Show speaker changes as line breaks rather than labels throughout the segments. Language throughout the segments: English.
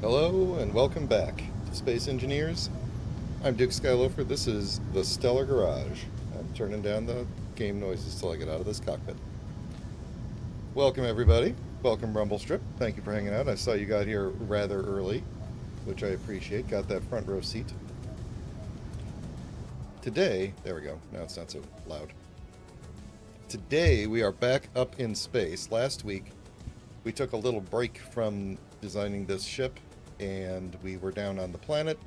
Hello and welcome back to Space Engineers. I'm Duke Skyloafer. This is the Stellar Garage. I'm turning down the game noises till I get out of this cockpit. Welcome everybody. Welcome Rumble Strip. Thank you for hanging out. I saw you got here rather early, which I appreciate. Got that front row seat. Today, there we go. Now it's not so loud. Today we are back up in space. Last week we took a little break from designing this ship and we were down on the planet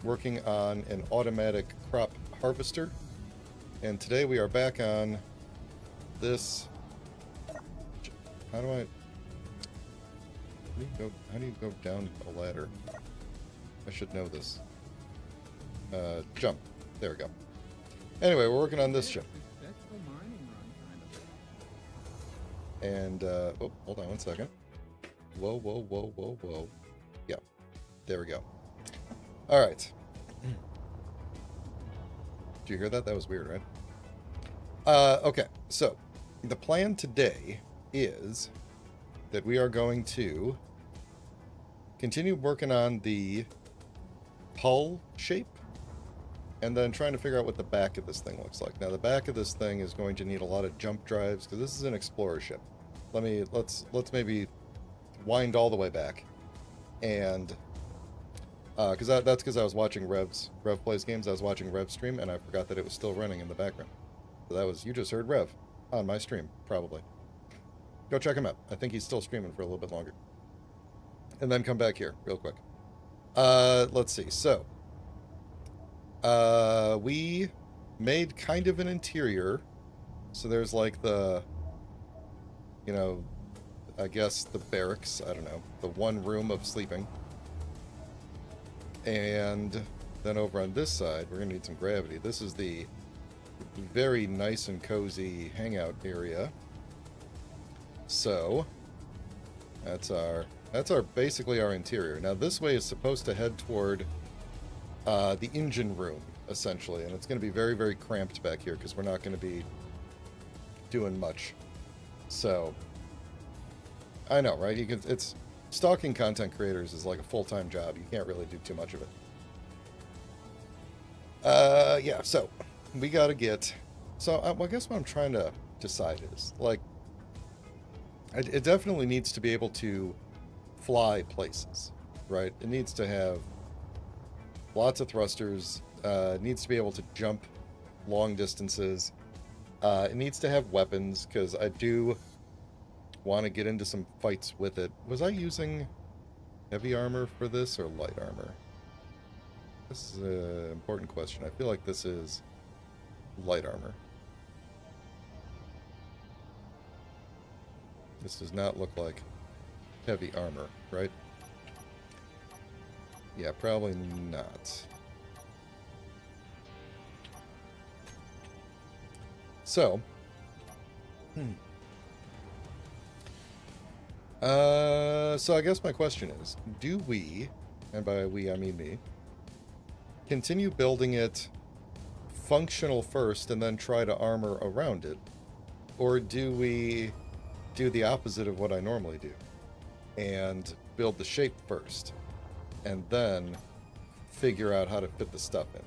working on an automatic crop harvester. And today we are back on this. How do you go down a ladder? I should know this. Jump. There we go. Anyway, we're working on this ship. And, oh, hold on one second. Whoa, whoa, whoa, whoa, whoa. Yeah, there we go. All right. Did you hear that? That was weird, right? Okay, so the plan today is that we are going to continue working on the hull shape and then trying to figure out what the back of this thing looks like. Now, the back of this thing is going to need a lot of jump drives because this is an explorer ship. Let's maybe wind all the way back, and because that's because I was watching Rev plays games. I was watching Rev stream, and I forgot that it was still running in the background. So that was, you just heard Rev on my stream, probably. Go check him out. I think he's still streaming for a little bit longer. And then come back here real quick. Let's see. So we made kind of an interior. So there's like the, you know, I guess the barracks, I don't know, the one room of sleeping. And then over on this side, we're going to need some gravity. This is the very nice and cozy hangout area. So that's basically our interior. Now this way is supposed to head toward the engine room, essentially. And it's going to be very, very cramped back here because we're not going to be doing much. So I know, right? It's stalking content creators is like a full-time job. You can't really do too much of it. Yeah, so we got to get. So I guess what I'm trying to decide is like, it definitely needs to be able to fly places, right? It needs to have lots of thrusters. It needs to be able to jump long distances. It needs to have weapons because I do want to get into some fights with it. Was I using heavy armor for this or light armor? This is an important question. I feel like this is light armor. This does not look like heavy armor, right? Yeah, probably not. So, so I guess my question is, do we, and by we I mean me, continue building it functional first and then try to armor around it? Or do we do the opposite of what I normally do and build the shape first and then figure out how to fit the stuff in?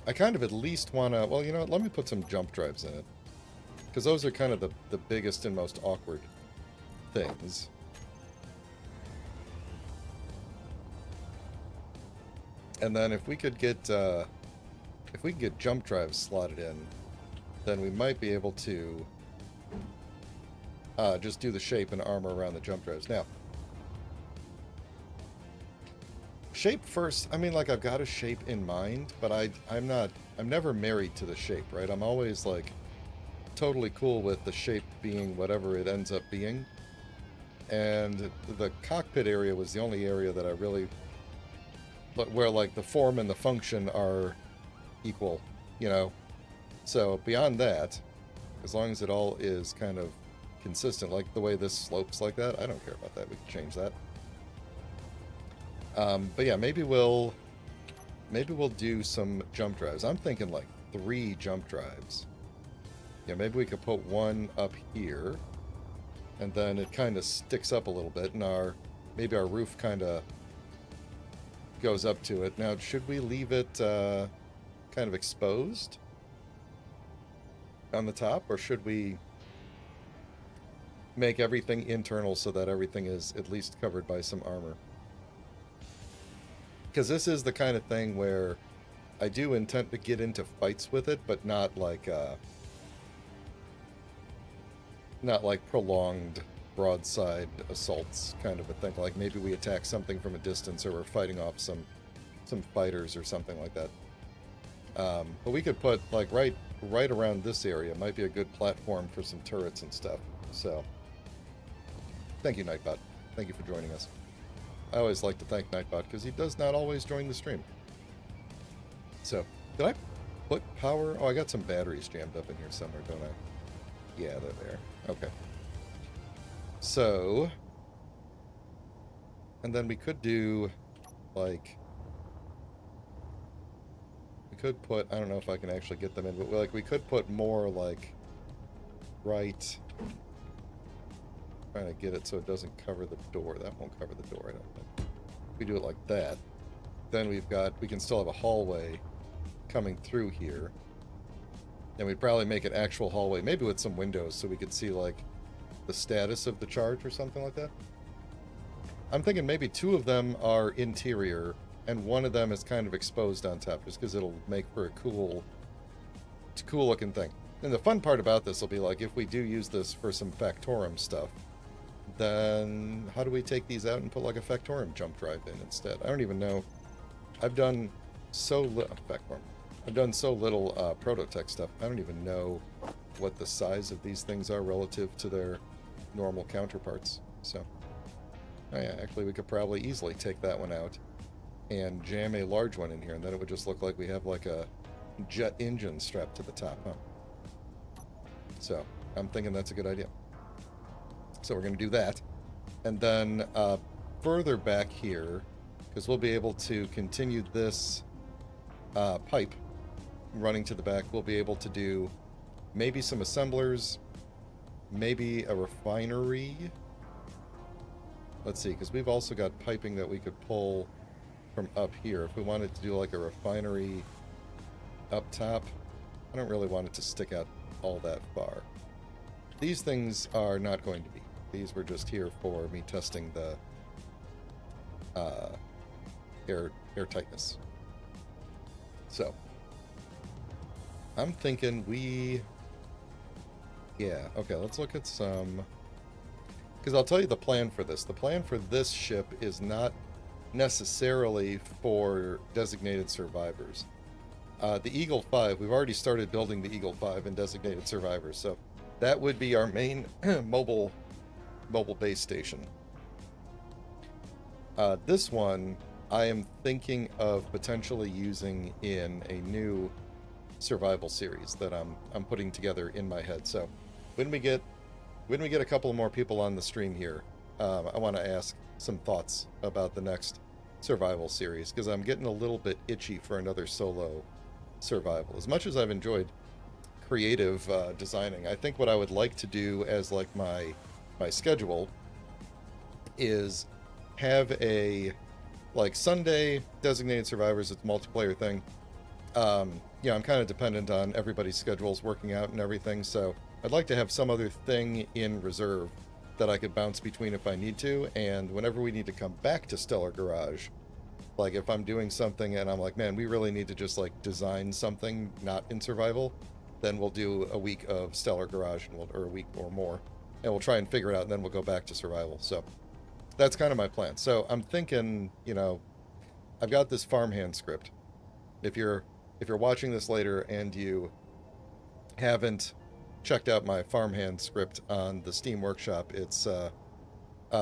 I kind of at least want to, well, you know what, let me put some jump drives in it because those are kind of the biggest and most awkward things. And then if we could get jump drives slotted in, then we might be able to just do the shape and armor around the jump drives. Now, shape first, I mean, like, I've got a shape in mind, but I'm never married to the shape, right? I'm always like totally cool with the shape being whatever it ends up being. And the cockpit area was the only area that I really, but where like the form and the function are equal, you know? So beyond that, as long as it all is kind of consistent, like the way this slopes like that, I don't care about that. We can change that. But yeah, maybe we'll do some jump drives. I'm thinking like 3 jump drives. Yeah, maybe we could put one up here, and then it kind of sticks up a little bit, and maybe our roof kind of goes up to it. Now, should we leave it kind of exposed on the top, or should we make everything internal so that everything is at least covered by some armor? Because this is the kind of thing where I do intend to get into fights with it, but not like prolonged broadside assaults kind of a thing. Like maybe we attack something from a distance, or we're fighting off some fighters or something like that. But we could put like right around this area might be a good platform for some turrets and stuff. So thank you, Nightbot. Thank you for joining us. I always like to thank Nightbot because he does not always join the stream. So, did I put power? Oh, I got some batteries jammed up in here somewhere, don't I? Yeah, they're there. Okay. So, and then we could do, like, we could put, I don't know if I can actually get them in, but like we could put more, like, right, trying to get it so it doesn't cover the door. That won't cover the door, I don't think. If we do it like that, then we can still have a hallway coming through here. And we'd probably make an actual hallway, maybe with some windows, so we could see, like, the status of the charge or something like that. I'm thinking maybe 2 of them are interior, and 1 of them is kind of exposed on top, just because it'll make for a cool looking thing. And the fun part about this will be, like, if we do use this for some Factorum stuff, then how do we take these out and put, like, a Factorum jump drive in instead? I don't even know. I've done so little Prototech stuff. I don't even know what the size of these things are relative to their normal counterparts. So, oh yeah, actually we could probably easily take that one out and jam a large one in here, and then it would just look like we have like a jet engine strapped to the top, huh? So, I'm thinking that's a good idea. So we're going to do that. And then further back here, because we'll be able to continue this pipe running to the back, we'll be able to do maybe some assemblers, maybe a refinery. Let's see, because we've also got piping that we could pull from up here. If we wanted to do like a refinery up top, I don't really want it to stick out all that far. These things are not going to be. These were just here for me testing the air tightness. So, I'm thinking yeah, okay, let's look at some, because I'll tell you the plan for this. The plan for this ship is not necessarily for designated survivors. The Eagle 5, we've already started building the Eagle 5 in designated survivors, so that would be our main mobile base station. This one, I am thinking of potentially using in a new survival series that I'm putting together in my head. So when we get a couple more people on the stream here, I want to ask some thoughts about the next survival series, because I'm getting a little bit itchy for another solo survival. As much as I've enjoyed creative designing, I think what I would like to do as like my schedule is have a like Sunday designated survivors. It's a multiplayer thing. Yeah, I'm kind of dependent on everybody's schedules working out and everything, so I'd like to have some other thing in reserve that I could bounce between if I need to, and whenever we need to come back to Stellar Garage, like if I'm doing something and I'm like, man, we really need to just like design something not in survival, then we'll do a week of Stellar Garage, and or a week or more, and we'll try and figure it out, and then we'll go back to survival. So that's kind of my plan. So I'm thinking, you know, I've got this farmhand script. If you're watching this later and you haven't checked out my farmhand script on the Steam Workshop, it's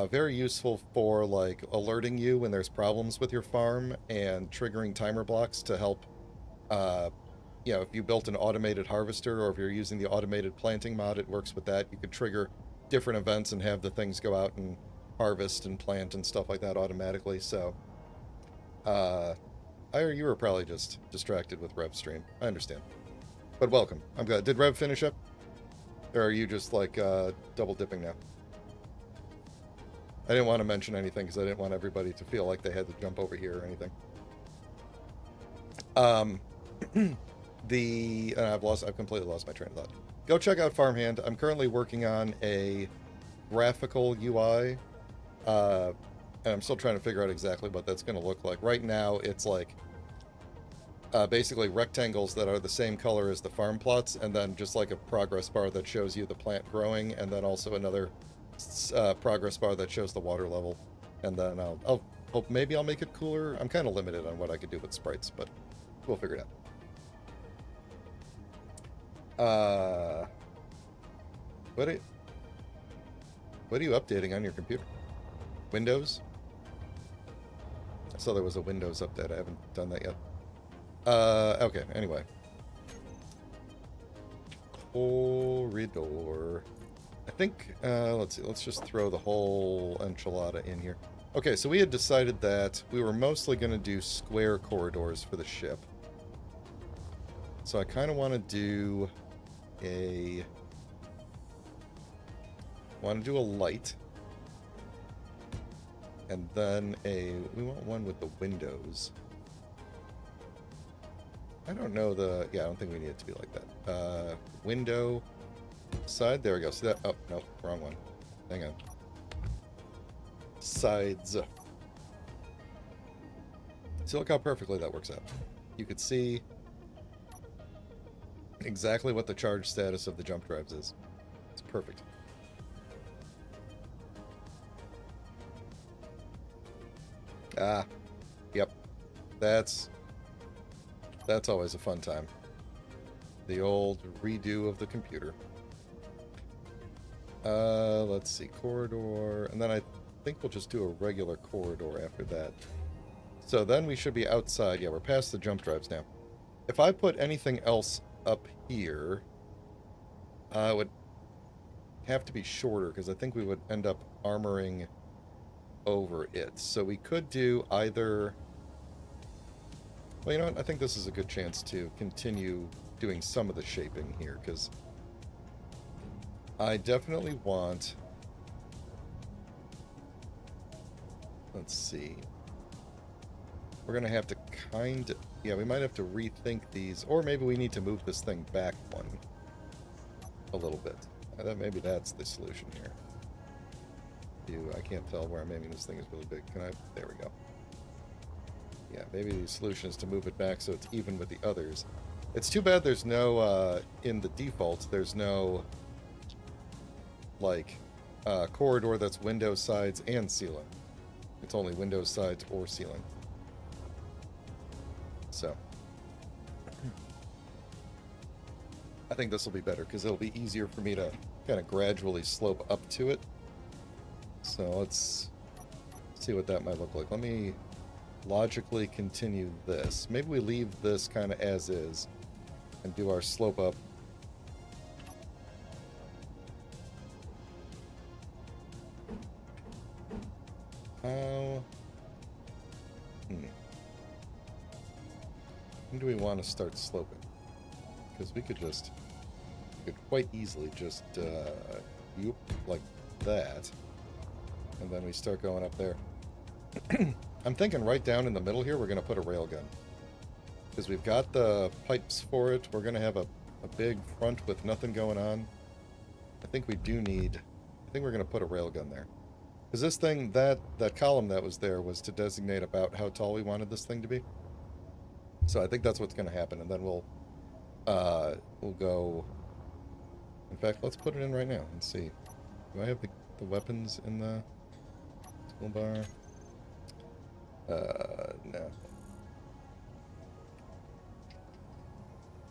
very useful for like alerting you when there's problems with your farm and triggering timer blocks to help. You know, if you built an automated harvester, or if you're using the automated planting mod, it works with that. You could trigger different events and have the things go out and harvest and plant and stuff like that automatically. So you were probably just distracted with Rev's stream. I understand. But welcome. I'm glad. Did Rev finish up? Or are you just like double dipping now? I didn't want to mention anything because I didn't want everybody to feel like they had to jump over here or anything. I've completely lost my train of thought. Go check out Farmhand. I'm currently working on a graphical UI, and I'm still trying to figure out exactly what that's going to look like. Right now, it's like basically rectangles that are the same color as the farm plots, and then just like a progress bar that shows you the plant growing, and then also another progress bar that shows the water level. And then I'll hope maybe I'll make it cooler. I'm kind of limited on what I could do with sprites, but we'll figure it out. What are you updating on your computer? Windows? I saw there was a Windows update. I haven't done that yet. Okay, anyway. Corridor. I think, let's see, let's just throw the whole enchilada in here. Okay, so we had decided that we were mostly going to do square corridors for the ship. So I kind of want to do a light. And then we want one with the windows. I don't know I don't think we need it to be like that. Window side, there we go. So that, oh, no, wrong one. Hang on. Sides. See, look how perfectly that works out. You could see exactly what the charge status of the jump drives is. It's perfect. Ah, yep. That's always a fun time. The old redo of the computer. Let's see, corridor, and then I think we'll just do a regular corridor after that. So then we should be outside. Yeah, we're past the jump drives now. If I put anything else up here, it would have to be shorter, because I think we would end up armoring over it. So we could do either... Well, you know what? I think this is a good chance to continue doing some of the shaping here, because I definitely want... Let's see. We're going to have to kind of... Yeah, we might have to rethink these, or maybe we need to move this thing back one a little bit. Maybe that's the solution here. I can't tell where I'm aiming. This thing is really big. Can I? There we go. Yeah, maybe the solution is to move it back so it's even with the others. It's too bad there's no, in the default, there's no, like, corridor that's window sides and ceiling. It's only window sides or ceiling. So, I think this will be better, because it'll be easier for me to kind of gradually slope up to it. So let's see what that might look like. Let me logically continue this. Maybe we leave this kind of as is and do our slope up. When do we want to start sloping? Because we could quite easily just like that, and then we start going up there. I'm thinking right down in the middle here we're going to put a railgun, because we've got the pipes for it. We're going to have a big front with nothing going on. I think we're going to put a railgun there, because this thing, that column that was there was to designate about how tall we wanted this thing to be. So I think that's what's going to happen, and then we'll go... In fact, let's put it in right now and see. Do I have the weapons in the toolbar? No.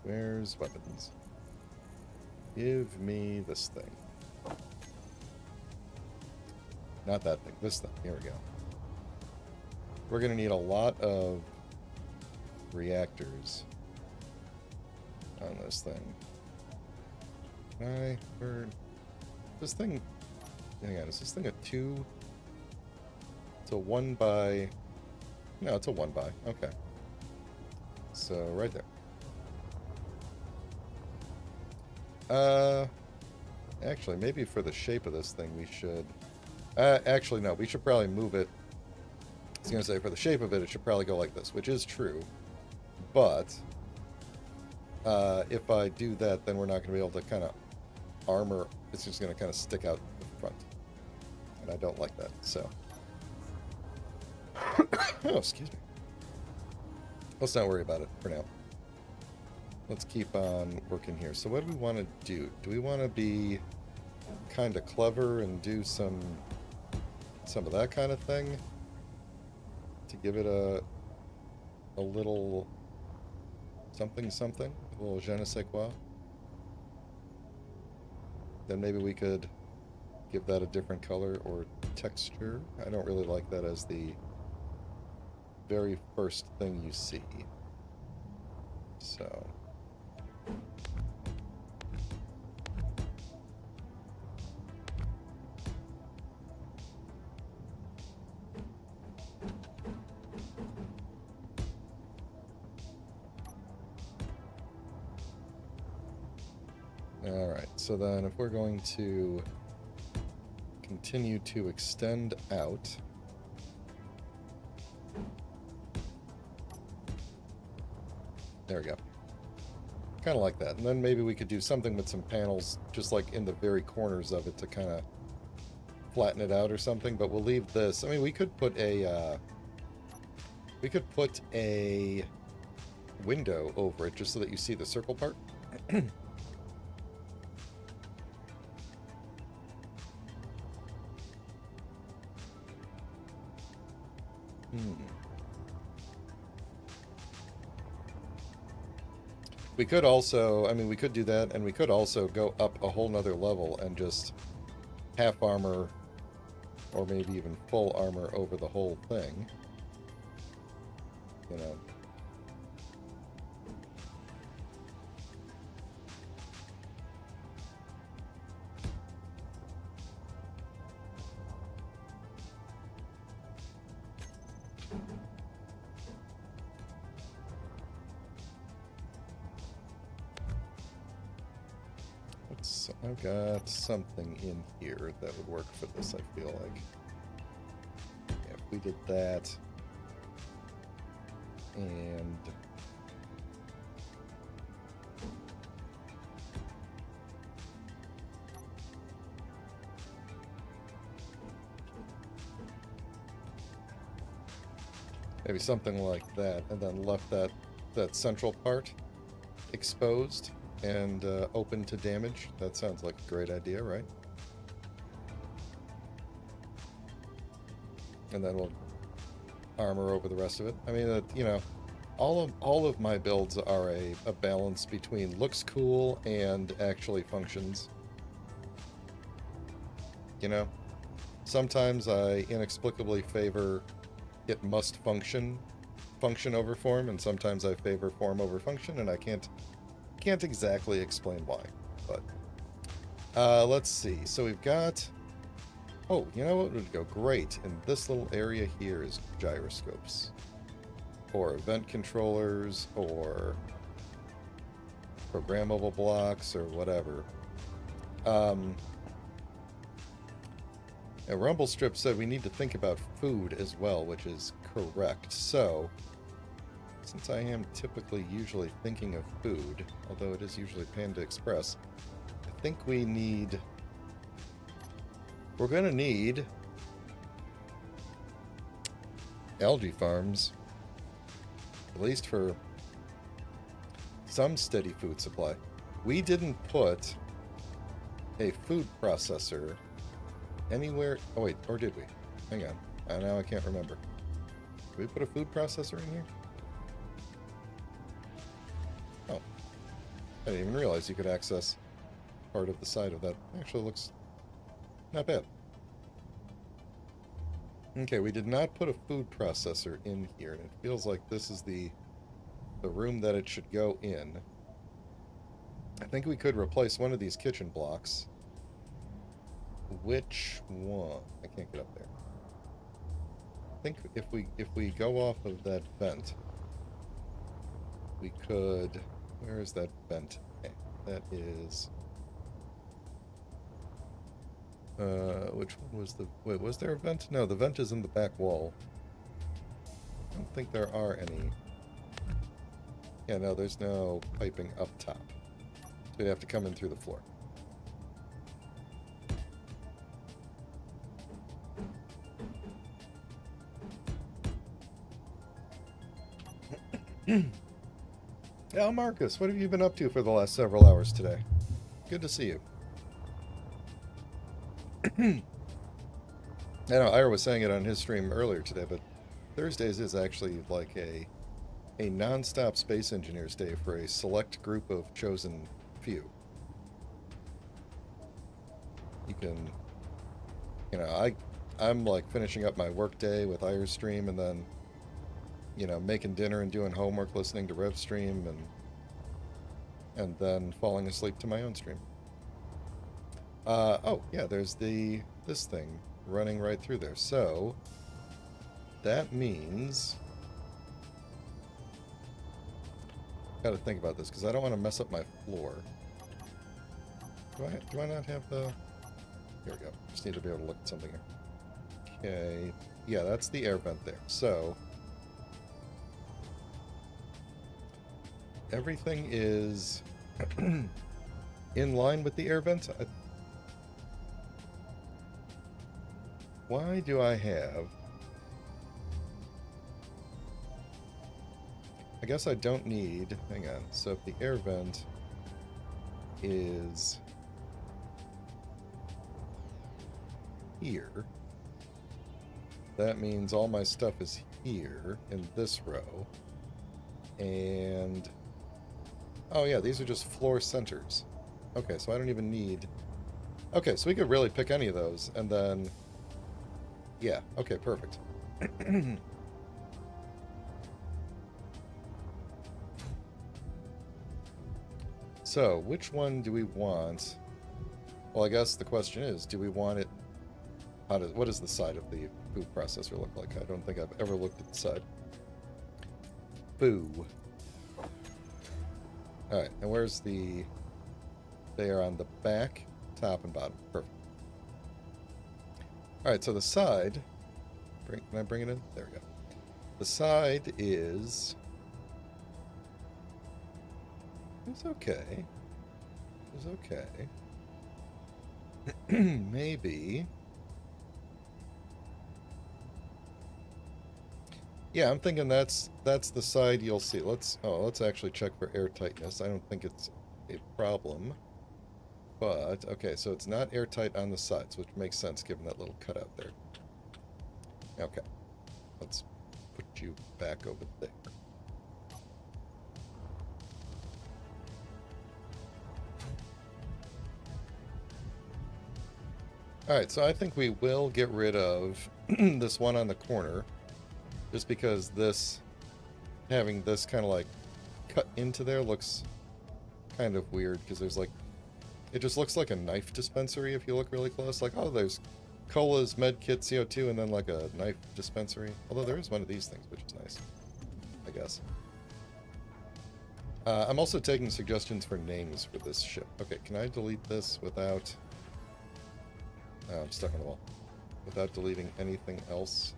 Where's weapons? Give me this thing. Not that thing, this thing. Here we go. We're going to need a lot of reactors on this thing. This thing, hang on, is this thing a 2? It's a 1 by, no, it's a 1 by, okay. So, right there. Actually, maybe for the shape of this thing we should, Actually, no. We should probably move it. I was going to say, for the shape of it, it should probably go like this, which is true. But if I do that, then we're not going to be able to kind of armor. It's just going to kind of stick out the front. And I don't like that, so. Oh, excuse me. Let's not worry about it for now. Let's keep on working here. So what do we want to do? Do we want to be kind of clever and do some of that kind of thing to give it a little something, a little je ne sais quoi? Then maybe we could give that a different color or texture. I don't really like that as the very first thing you see. So all right, so then if we're going to continue to extend out, there we go. Kind of like that. And then maybe we could do something with some panels just like in the very corners of it to kind of flatten it out or something, but we'll leave this. I mean, we could put a window over it just so that you see the circle part. We could also, I mean, we could do that, and we could also go up a whole nother level and just half armor, or maybe even full armor over the whole thing. You know. I've got something in here that would work for this, I feel like. Yeah, if we did that, and maybe something like that, and then left that central part exposed and open to damage. That sounds like a great idea, right? And then we'll armor over the rest of it. I mean, you know, all of my builds are a balance between looks cool and actually functions. You know, sometimes I inexplicably favor it must function over form, and sometimes I favor form over function, and I can't exactly explain why. But let's see. So we've got, oh, you know what would go great in this little area here is gyroscopes or event controllers or programmable blocks or whatever. And Rumblestrip said we need to think about food as well, which is correct. So since I am typically usually thinking of food, although it is usually Panda Express, I think we're going to need algae farms, at least for some steady food supply. We didn't put a food processor anywhere. Oh wait, or did we? Hang on. Now I can't remember. Did we put a food processor in here? Oh. I didn't even realize you could access part of the side of that. Actually looks not bad. Okay, we did not put a food processor in here, and it feels like this is the room that it should go in. I think we could replace one of these kitchen blocks. Which one? I can't get up there. I think if we go off of that vent, we could. Where is that vent? Okay, that is Which one was the... Wait, was there a vent? No, the vent is in the back wall. I don't think there are any. Yeah, no, there's no piping up top. So we'd have to come in through the floor. Yeah, Marcus, what have you been up to for the last several hours today? Good to see you. I know Ira was saying it on his stream earlier today, but Thursdays is actually like a non-stop Space Engineers Day for a select group of chosen few. You can, you know, I'm like finishing up my work day with Ira's stream, and then, you know, making dinner and doing homework, listening to Rev's stream, and then falling asleep to my own stream. Oh yeah, there's this thing running right through there. So that means got to think about this because I don't want to mess up my floor. Do I not have the... Here we go. Just need to be able to look at something here. Okay. Yeah, that's the air vent there. So everything is in line with the air vent. Why do I have... I guess I don't need... Hang on. So if the air vent is here, that means all my stuff is here in this row. And... oh yeah, these are just floor centers. Okay, so I don't even need... Okay, so we could really pick any of those, and then... Yeah, okay, perfect. So, which one do we want? Well, I guess the question is, do we want it... what does the side of the food processor look like? I don't think I've ever looked at the side. Boo. Alright, and where's the... They are on the back, top, and bottom. Perfect. Alright, so the side... Can I bring it in? There we go. The side is... It's okay. It's okay. Maybe... Yeah, I'm thinking that's the side you'll see. Let's actually check for airtightness. I don't think it's a problem. But, okay, so it's not airtight on the sides, which makes sense given that little cutout there. Okay. Let's put you back over there. Alright, so I think we will get rid of this one on the corner. Just because this, having this kind of like cut into there looks kind of weird, because there's like, it just looks like a knife dispensary if you look really close. Like, oh, there's colas, medkit, CO2, and then like a knife dispensary. Although there is one of these things, which is nice, I guess. I'm also taking suggestions for names for this ship. Okay, can I delete this without... Oh, I'm stuck on the wall. Without deleting anything else?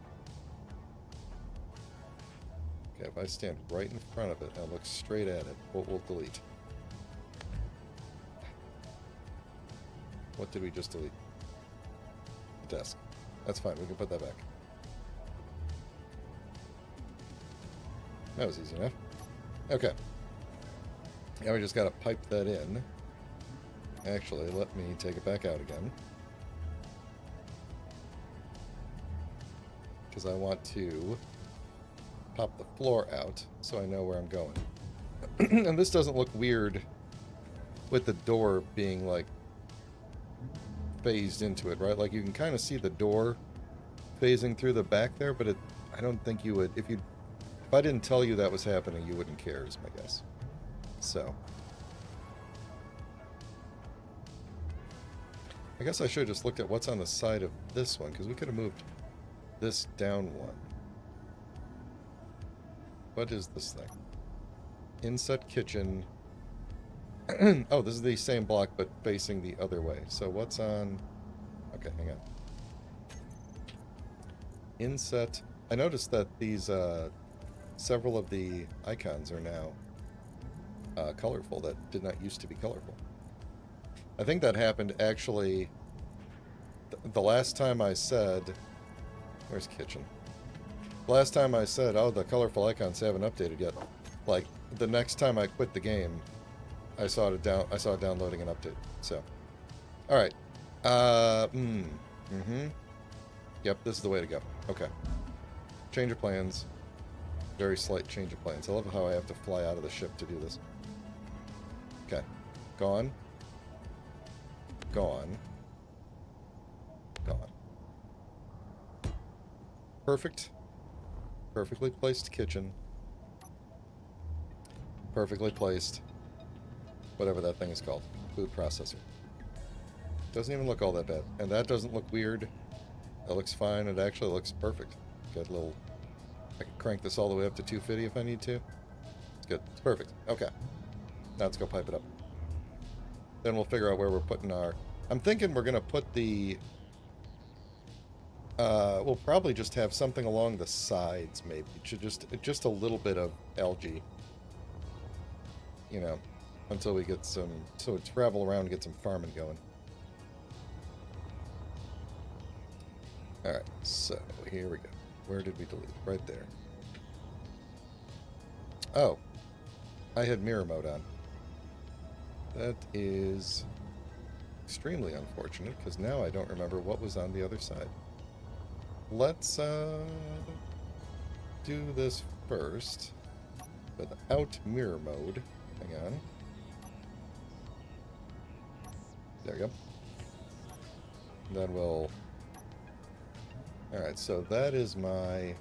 Okay, if I stand right in front of it and look straight at it, what will delete? What did we just delete? The desk. That's fine, we can put that back. That was easy enough. Okay. Now we just gotta pipe that in. Actually, let me take it back out again. Because I want to pop the floor out so I know where I'm going. And this doesn't look weird with the door being like phased into it, right? Like you can kind of see the door phasing through the back there, but I don't think you would, if I didn't tell you that was happening, you wouldn't care, is my guess. So I guess I should have just looked at what's on the side of this one, because we could have moved this down one. What is this thing? Inset kitchen. Oh, this is the same block, but facing the other way. So what's on... Okay, hang on. Inset. I noticed that these, several of the icons are now colorful that did not used to be colorful. I think that happened actually the last time I said, where's kitchen? The last time I said, oh, the colorful icons haven't updated yet. Like, the next time I quit the game, I saw it downloading an update. So, all right. Yep, this is the way to go. Okay. Change of plans. Very slight change of plans. I love how I have to fly out of the ship to do this. Okay. Gone. Gone. Gone. Perfect. Perfectly placed kitchen. Perfectly placed. Whatever that thing is called. Food processor. Doesn't even look all that bad. And that doesn't look weird. That looks fine. It actually looks perfect. Got a little... I can crank this all the way up to 250 if I need to. It's good. It's perfect. Okay. Now let's go pipe it up. Then we'll figure out where we're putting our... I'm thinking we're going to put the... we'll probably just have something along the sides, maybe. Just a little bit of algae. You know, until we get some... So we travel around and get some farming going. Alright, so here we go. Where did we delete? Right there. Oh. I had mirror mode on. That is extremely unfortunate, because now I don't remember what was on the other side. Let's do this first without mirror mode. Hang on. There we go. Then we'll... Alright, so that is my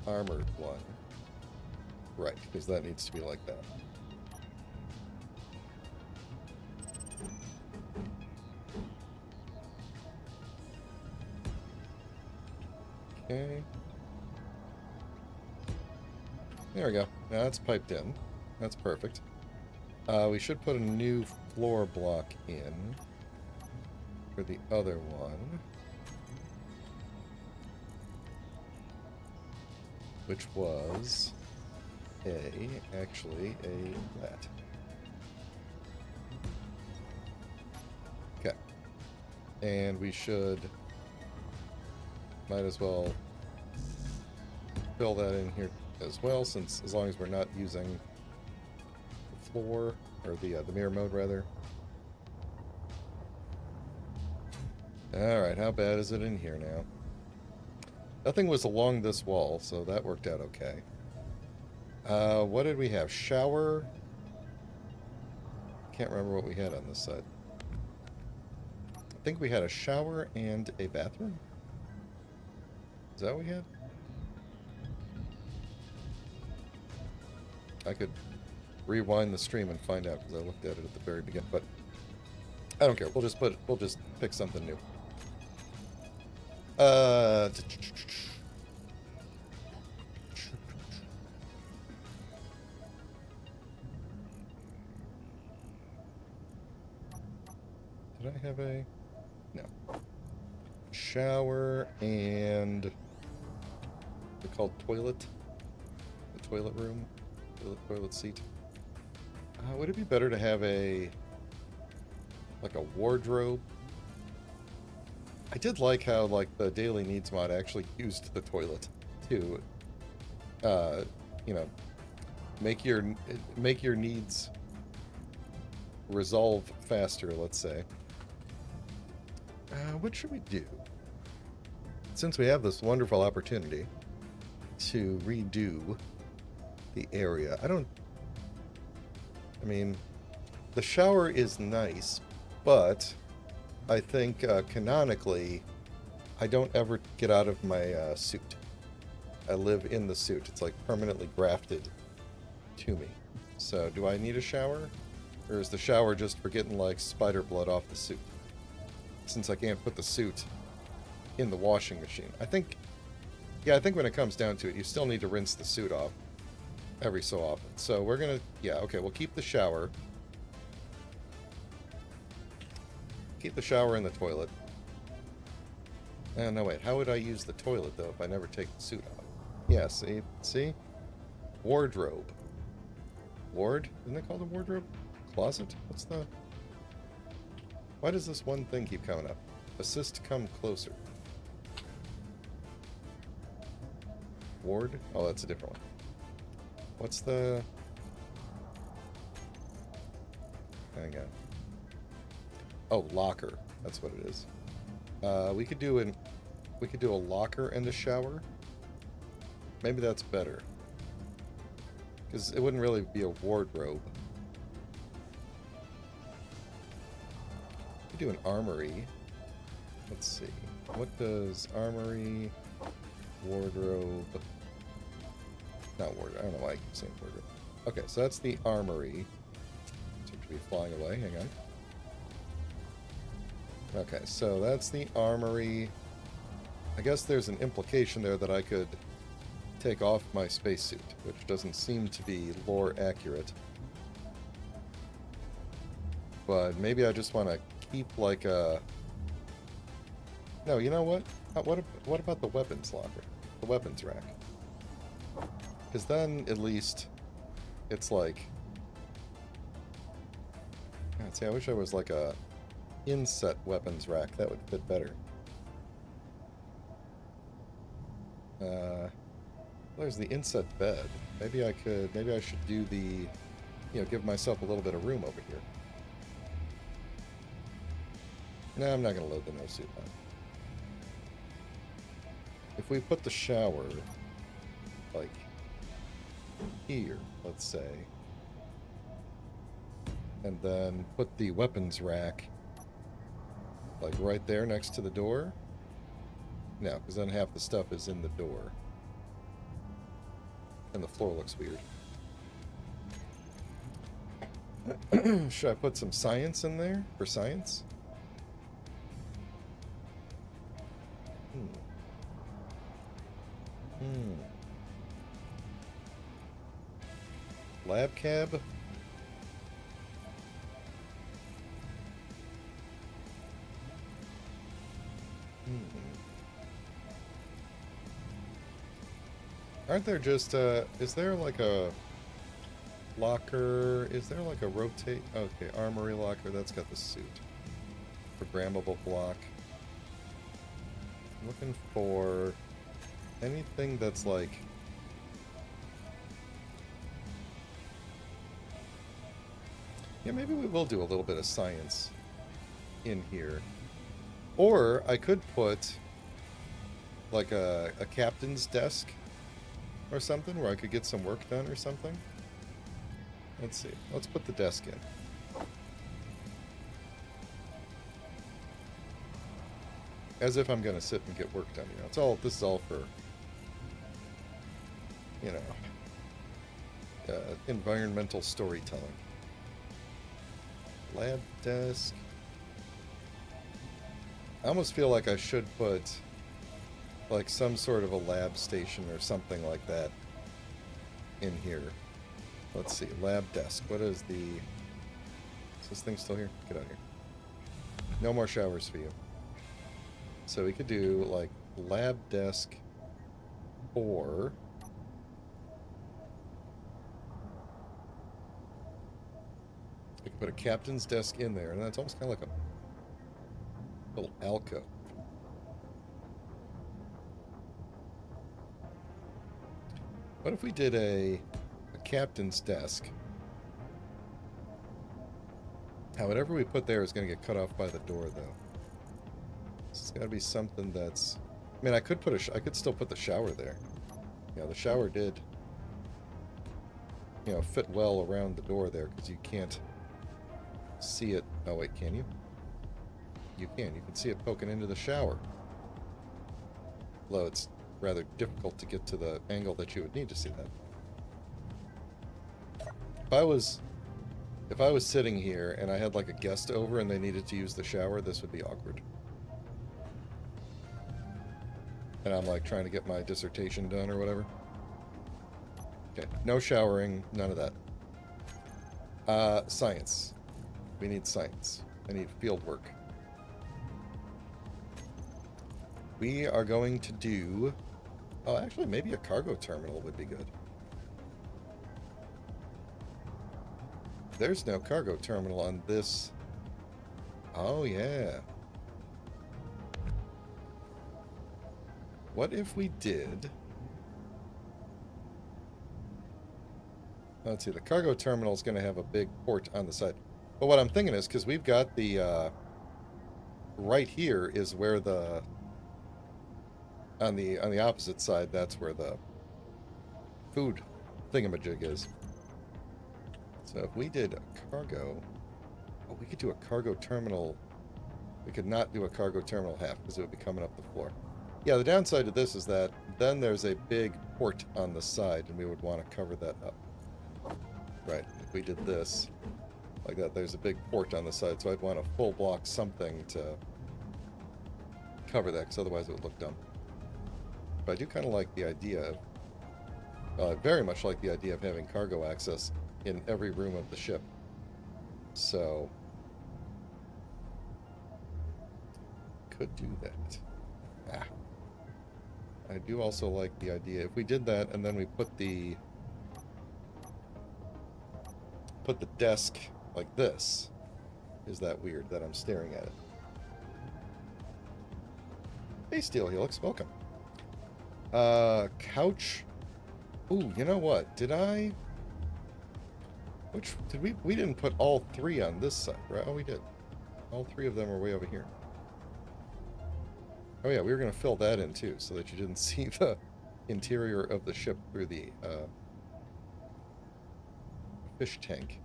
armored one. Right, because that needs to be like that. Okay. There we go. Now that's piped in. That's perfect. We should put a new floor block in for the other one, which was actually a flat. Okay. And we might as well fill that in here as well, since as long as we're not using the floor, or the mirror mode rather. Alright, how bad is it in here now? Nothing was along this wall, so that worked out okay. What did we have? Shower? Can't remember what we had on this side. I think we had a shower and a bathroom? Is that what we had? I could rewind the stream and find out, because I looked at it at the very beginning, but I don't care. We'll just pick something new. Did I have a... No. Shower and... What's it called? Toilet? The toilet room? Toilet seat? Would it be better to have a... like a wardrobe? I did like how, like, the Daily Needs mod actually used the toilet to, you know, make your needs resolve faster, let's say. What should we do? Since we have this wonderful opportunity to redo the area, I mean, the shower is nice, but I think canonically, I don't ever get out of my suit. I live in the suit. It's like permanently grafted to me. So do I need a shower? Or is the shower just for getting like spider blood off the suit? Since I can't put the suit in the washing machine. I think when it comes down to it, you still need to rinse the suit off every so often. So we're gonna, yeah, okay, we'll keep the shower. Keep the shower in the toilet. No, wait. How would I use the toilet, though, if I never take the suit off? Yeah, see? See? Wardrobe. Ward? Isn't it called a wardrobe? Closet? What's the... Why does this one thing keep coming up? Assist come closer. Ward? Oh, that's a different one. What's the... Hang on. Oh, locker. That's what it is. We could do a locker and a shower. Maybe that's better. Because it wouldn't really be a wardrobe. We could do an armory. Let's see. What does armory, wardrobe... Not wardrobe. I don't know why I keep saying wardrobe. Okay, so that's the armory. Seems to be flying away. Hang on. Okay, so that's the armory. I guess there's an implication there that I could take off my spacesuit, which doesn't seem to be lore accurate. But maybe I just want to keep like a... No, you know what? What about the weapons locker? The weapons rack? Because then, at least, it's like... God, see, I wish I was like a inset weapons rack. That would fit better. There's the inset bed. Maybe I should do the... You know, give myself a little bit of room over here. No, I'm not going to load the no suit on. If we put the shower, like, here, let's say, and then put the weapons rack, like, right there next to the door. No, because then half the stuff is in the door. And the floor looks weird. Should I put some science in there for science? Lab cab? Aren't there just, is there like a locker? Is there like a rotate? Okay, armory locker, that's got the suit. Programmable block. I'm looking for anything that's like... Yeah, maybe we will do a little bit of science in here. Or I could put like a captain's desk or something where I could get some work done or something. Let's see. Let's put the desk in. As if I'm going to sit and get work done, you know. It's all, this is all for, you know, environmental storytelling. Lab desk. I almost feel like I should put like some sort of a lab station or something like that in here. Let's see, lab desk. What is the... Is this thing still here? Get out of here. No more showers for you. So we could do like lab desk or... We could put a captain's desk in there, and that's almost kind of like a little alcove. What if we did a captain's desk? Whatever we put there is going to get cut off by the door, though. So it's got to be something that's... I mean, I could put I could still put the shower there. You know, the shower did, you know, fit well around the door there because you can't see it. Oh wait, can you? You can. You can see it poking into the shower. Although it's rather difficult to get to the angle that you would need to see that. If I was sitting here and I had like a guest over and they needed to use the shower, this would be awkward. And I'm like trying to get my dissertation done or whatever. Okay, no showering, none of that. Science. We need science. I need field work. We are going to do... Oh, actually, maybe a cargo terminal would be good. There's no cargo terminal on this. Oh, yeah. What if we did... Let's see, the cargo terminal is going to have a big port on the side. But what I'm thinking is, because we've got the... right here is where the... On the opposite side, that's where the food thingamajig is. So if we did a cargo... Oh, we could do a cargo terminal... We could not do a cargo terminal half, because it would be coming up the floor. Yeah, the downside to this is that then there's a big port on the side, and we would want to cover that up. Right, if we did this, like that, there's a big port on the side, so I'd want to full block something to cover that, because otherwise it would look dumb. But I do kind of like the idea of, I very much like the idea of having cargo access in every room of the ship. So, could do that. I do also like the idea, if we did that and then we put the desk like this. Is that weird that I'm staring at it? Hey, Steel Helix, welcome. Couch. Ooh, you know what? Did I... Which... Did we didn't put all three on this side, right? Oh, we did. All three of them are way over here. Oh yeah, we were going to fill that in too, so that you didn't see the interior of the ship through the fish tank.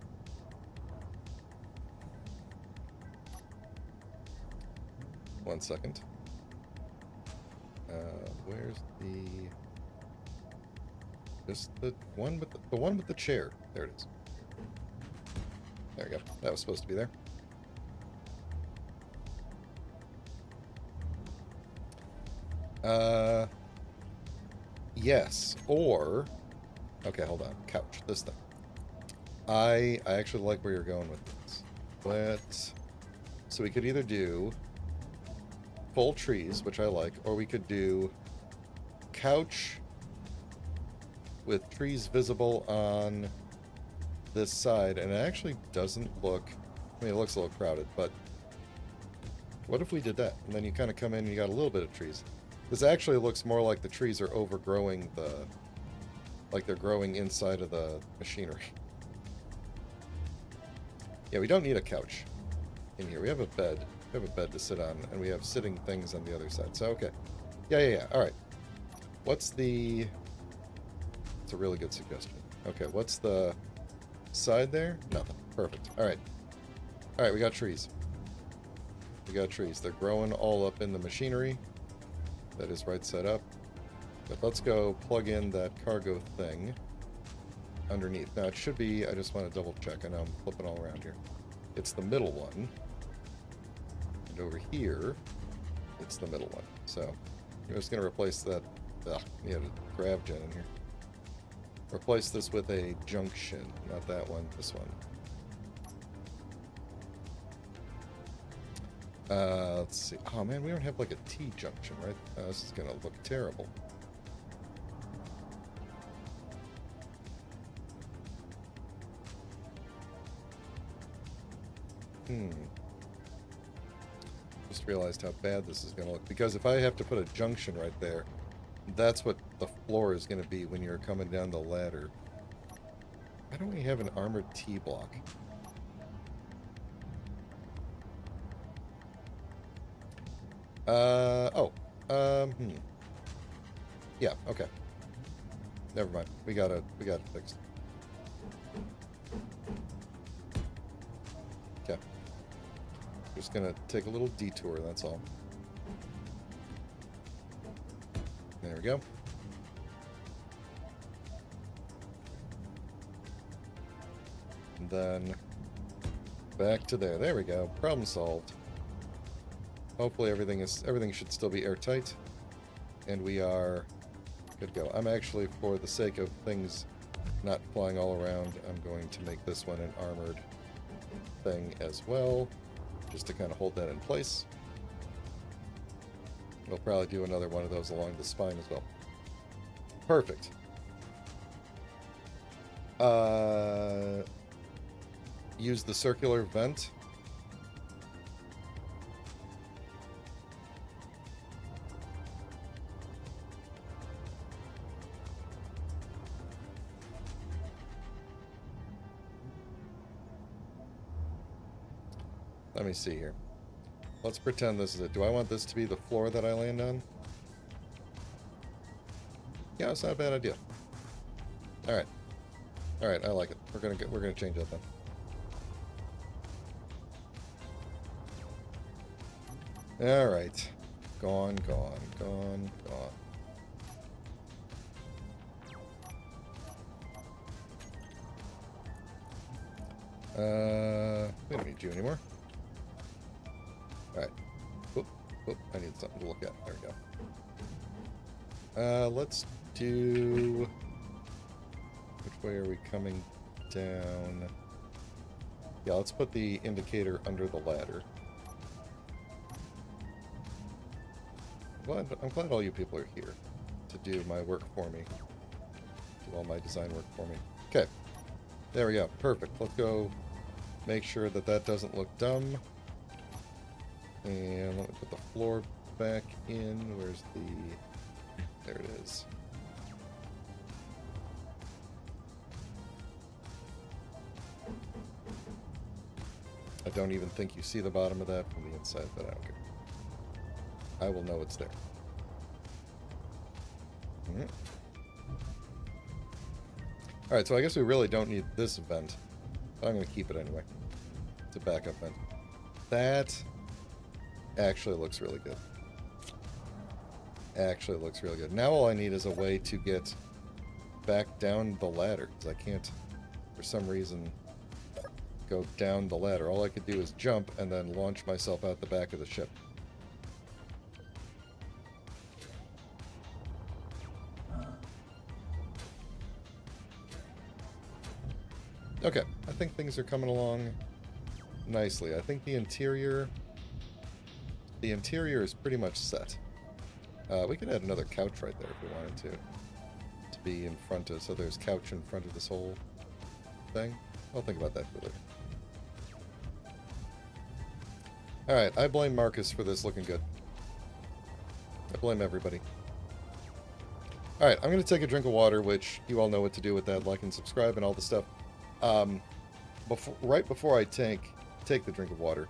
One second. Where's the... Just the one with the chair. There it is. There we go. That was supposed to be there. Yes, or... Okay, hold on. Couch, this thing. I actually like where you're going with this. So we could either do full trees, which I like, or we could do couch with trees visible on this side, and it actually doesn't look... I mean, it looks a little crowded, but what if we did that? And then you kind of come in and you got a little bit of trees. This actually looks more like the trees are overgrowing the... Like they're growing inside of the machinery. Yeah, we don't need a couch in here. We have a bed. We have a bed to sit on, and we have sitting things on the other side. So, okay. Yeah. All right. What's the... It's a really good suggestion. Okay, what's the side there? Nothing. Perfect. All right. All right, we got trees. We got trees. They're growing all up in the machinery. That is right set up. But let's go plug in that cargo thing underneath. Now, it should be... I just want to double check. I know I'm flipping all around here. It's the middle one. And over here, it's the middle one. So, I'm just going to replace that... Ugh, you had a grab gen in here. Replace this with a junction. Not that one, this one. Let's see. Oh man, we don't have like a T junction, right? This is going to look terrible. Just realized how bad this is going to look. Because if I have to put a junction right there, that's what the floor is going to be when you're coming down the ladder. Why don't we have an armored T-block? Yeah, okay. Never mind. We got it fixed. Okay. Just gonna take a little detour, that's all. There we go. And then back to there. There we go. Problem solved. Hopefully everything should still be airtight, and we are good to go. I'm actually, for the sake of things not flying all around, I'm going to make this one an armored thing as well, just to kind of hold that in place. We'll probably do another one of those along the spine as well. Perfect. Use the circular vent. Let me see here. Let's pretend this is it. Do I want this to be the floor that I land on? Yeah, it's not a bad idea. All right. All right, I like it. We're gonna change that then. All right. Gone, gone, gone, gone. We don't need you anymore. Alright. Oop, oop, I need something to look at. There we go. Let's do... Which way are we coming down? Yeah, let's put the indicator under the ladder. I'm glad all you people are here to do my work for me. Do all my design work for me. Okay. There we go. Perfect. Let's go make sure that that doesn't look dumb. And let me put the floor back in. Where's the... There it is. I don't even think you see the bottom of that from the inside, but I don't care. I will know it's there. Alright, so I guess we really don't need this vent. But I'm going to keep it anyway. It's a backup vent. That actually looks really good. Actually looks really good. Now all I need is a way to get back down the ladder, because I can't, for some reason, go down the ladder. All I could do is jump and then launch myself out the back of the ship. Okay, I think things are coming along nicely. I think the interior is pretty much set. We could add another couch right there if we wanted to be in front of, so there's couch in front of this whole thing. I'll think about that for later. Alright, I blame Marcus for this looking good. I blame everybody. Alright, I'm going to take a drink of water, which you all know what to do with that, like and subscribe and all the stuff. Right before I take the drink of water,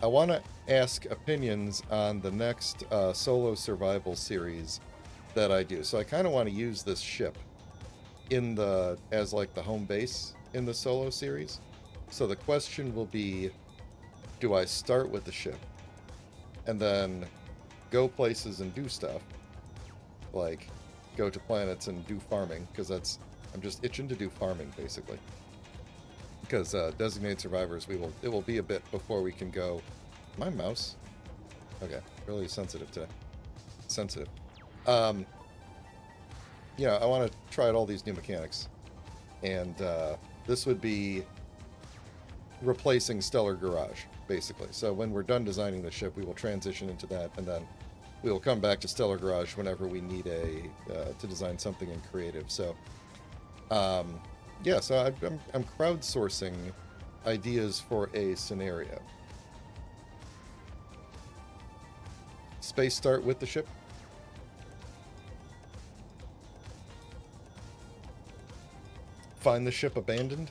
I want to ask opinions on the next solo survival series that I do. So I kind of want to use this ship as like the home base in the solo series. So the question will be, do I start with the ship and then go places and do stuff, like go to planets and do farming, because I'm just itching to do farming basically. Because designated survivors, it will be a bit before we can go. My mouse? Okay, really sensitive today. Sensitive. Yeah, I want to try out all these new mechanics. And this would be replacing Stellar Garage, basically. So when we're done designing the ship, we will transition into that, and then we will come back to Stellar Garage whenever we need to design something in creative. So, yeah, so I'm crowdsourcing ideas for a scenario. Space start with the ship. Find the ship abandoned.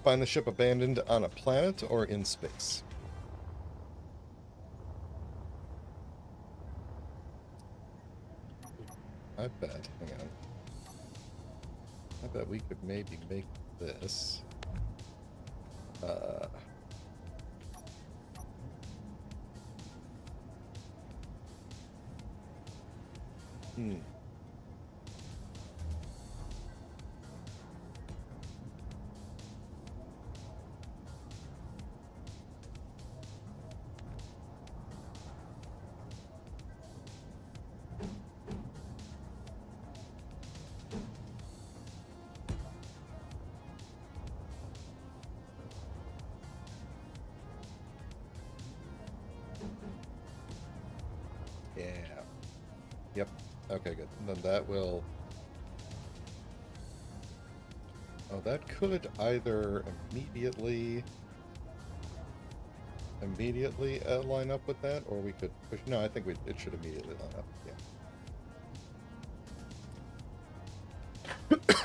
Find the ship abandoned on a planet or in space. I bet, hang on. I bet we could maybe make this. Yeah. Yep. Okay, good. And then that will... Oh, that could either immediately line up with that, or we could push... No, I think it should immediately line up.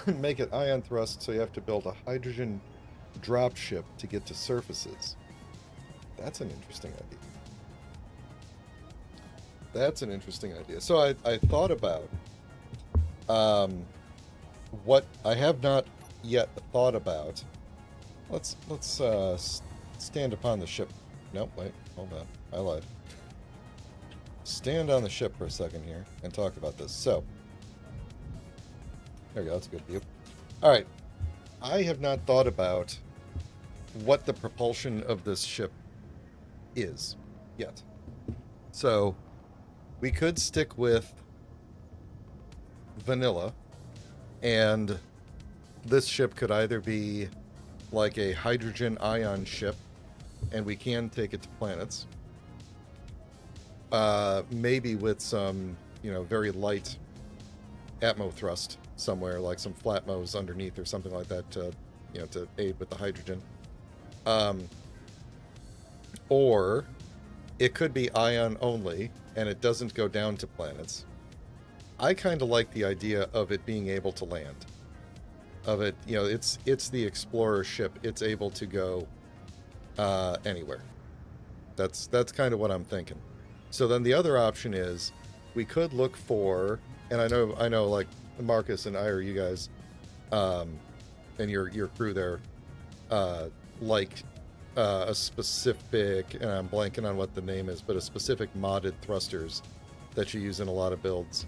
Yeah. Make it ion thrust, so you have to build a hydrogen drop ship to get to surfaces. That's an interesting idea. That's an interesting idea. So I thought about what I have not yet thought about. Let's stand upon the ship. Nope, wait, hold on. I lied. Stand on the ship for a second here and talk about this. So, there we go. That's a good view. All right. I have not thought about what the propulsion of this ship is yet. So, we could stick with vanilla, and this ship could either be like a hydrogen ion ship, and we can take it to planets. Maybe with some, very light atmo thrust somewhere, like some flatmos underneath or something like that to aid with the hydrogen. Or it could be ion only, and it doesn't go down to planets. I kind of like the idea of it being able to land. Of it, it's the explorer ship. It's able to go anywhere. That's kind of what I'm thinking. So then the other option is we could look for, and I know, like Marcus and Ira, you guys, and your crew there, like a specific, and I'm blanking on what the name is, but a specific modded thrusters that you use in a lot of builds.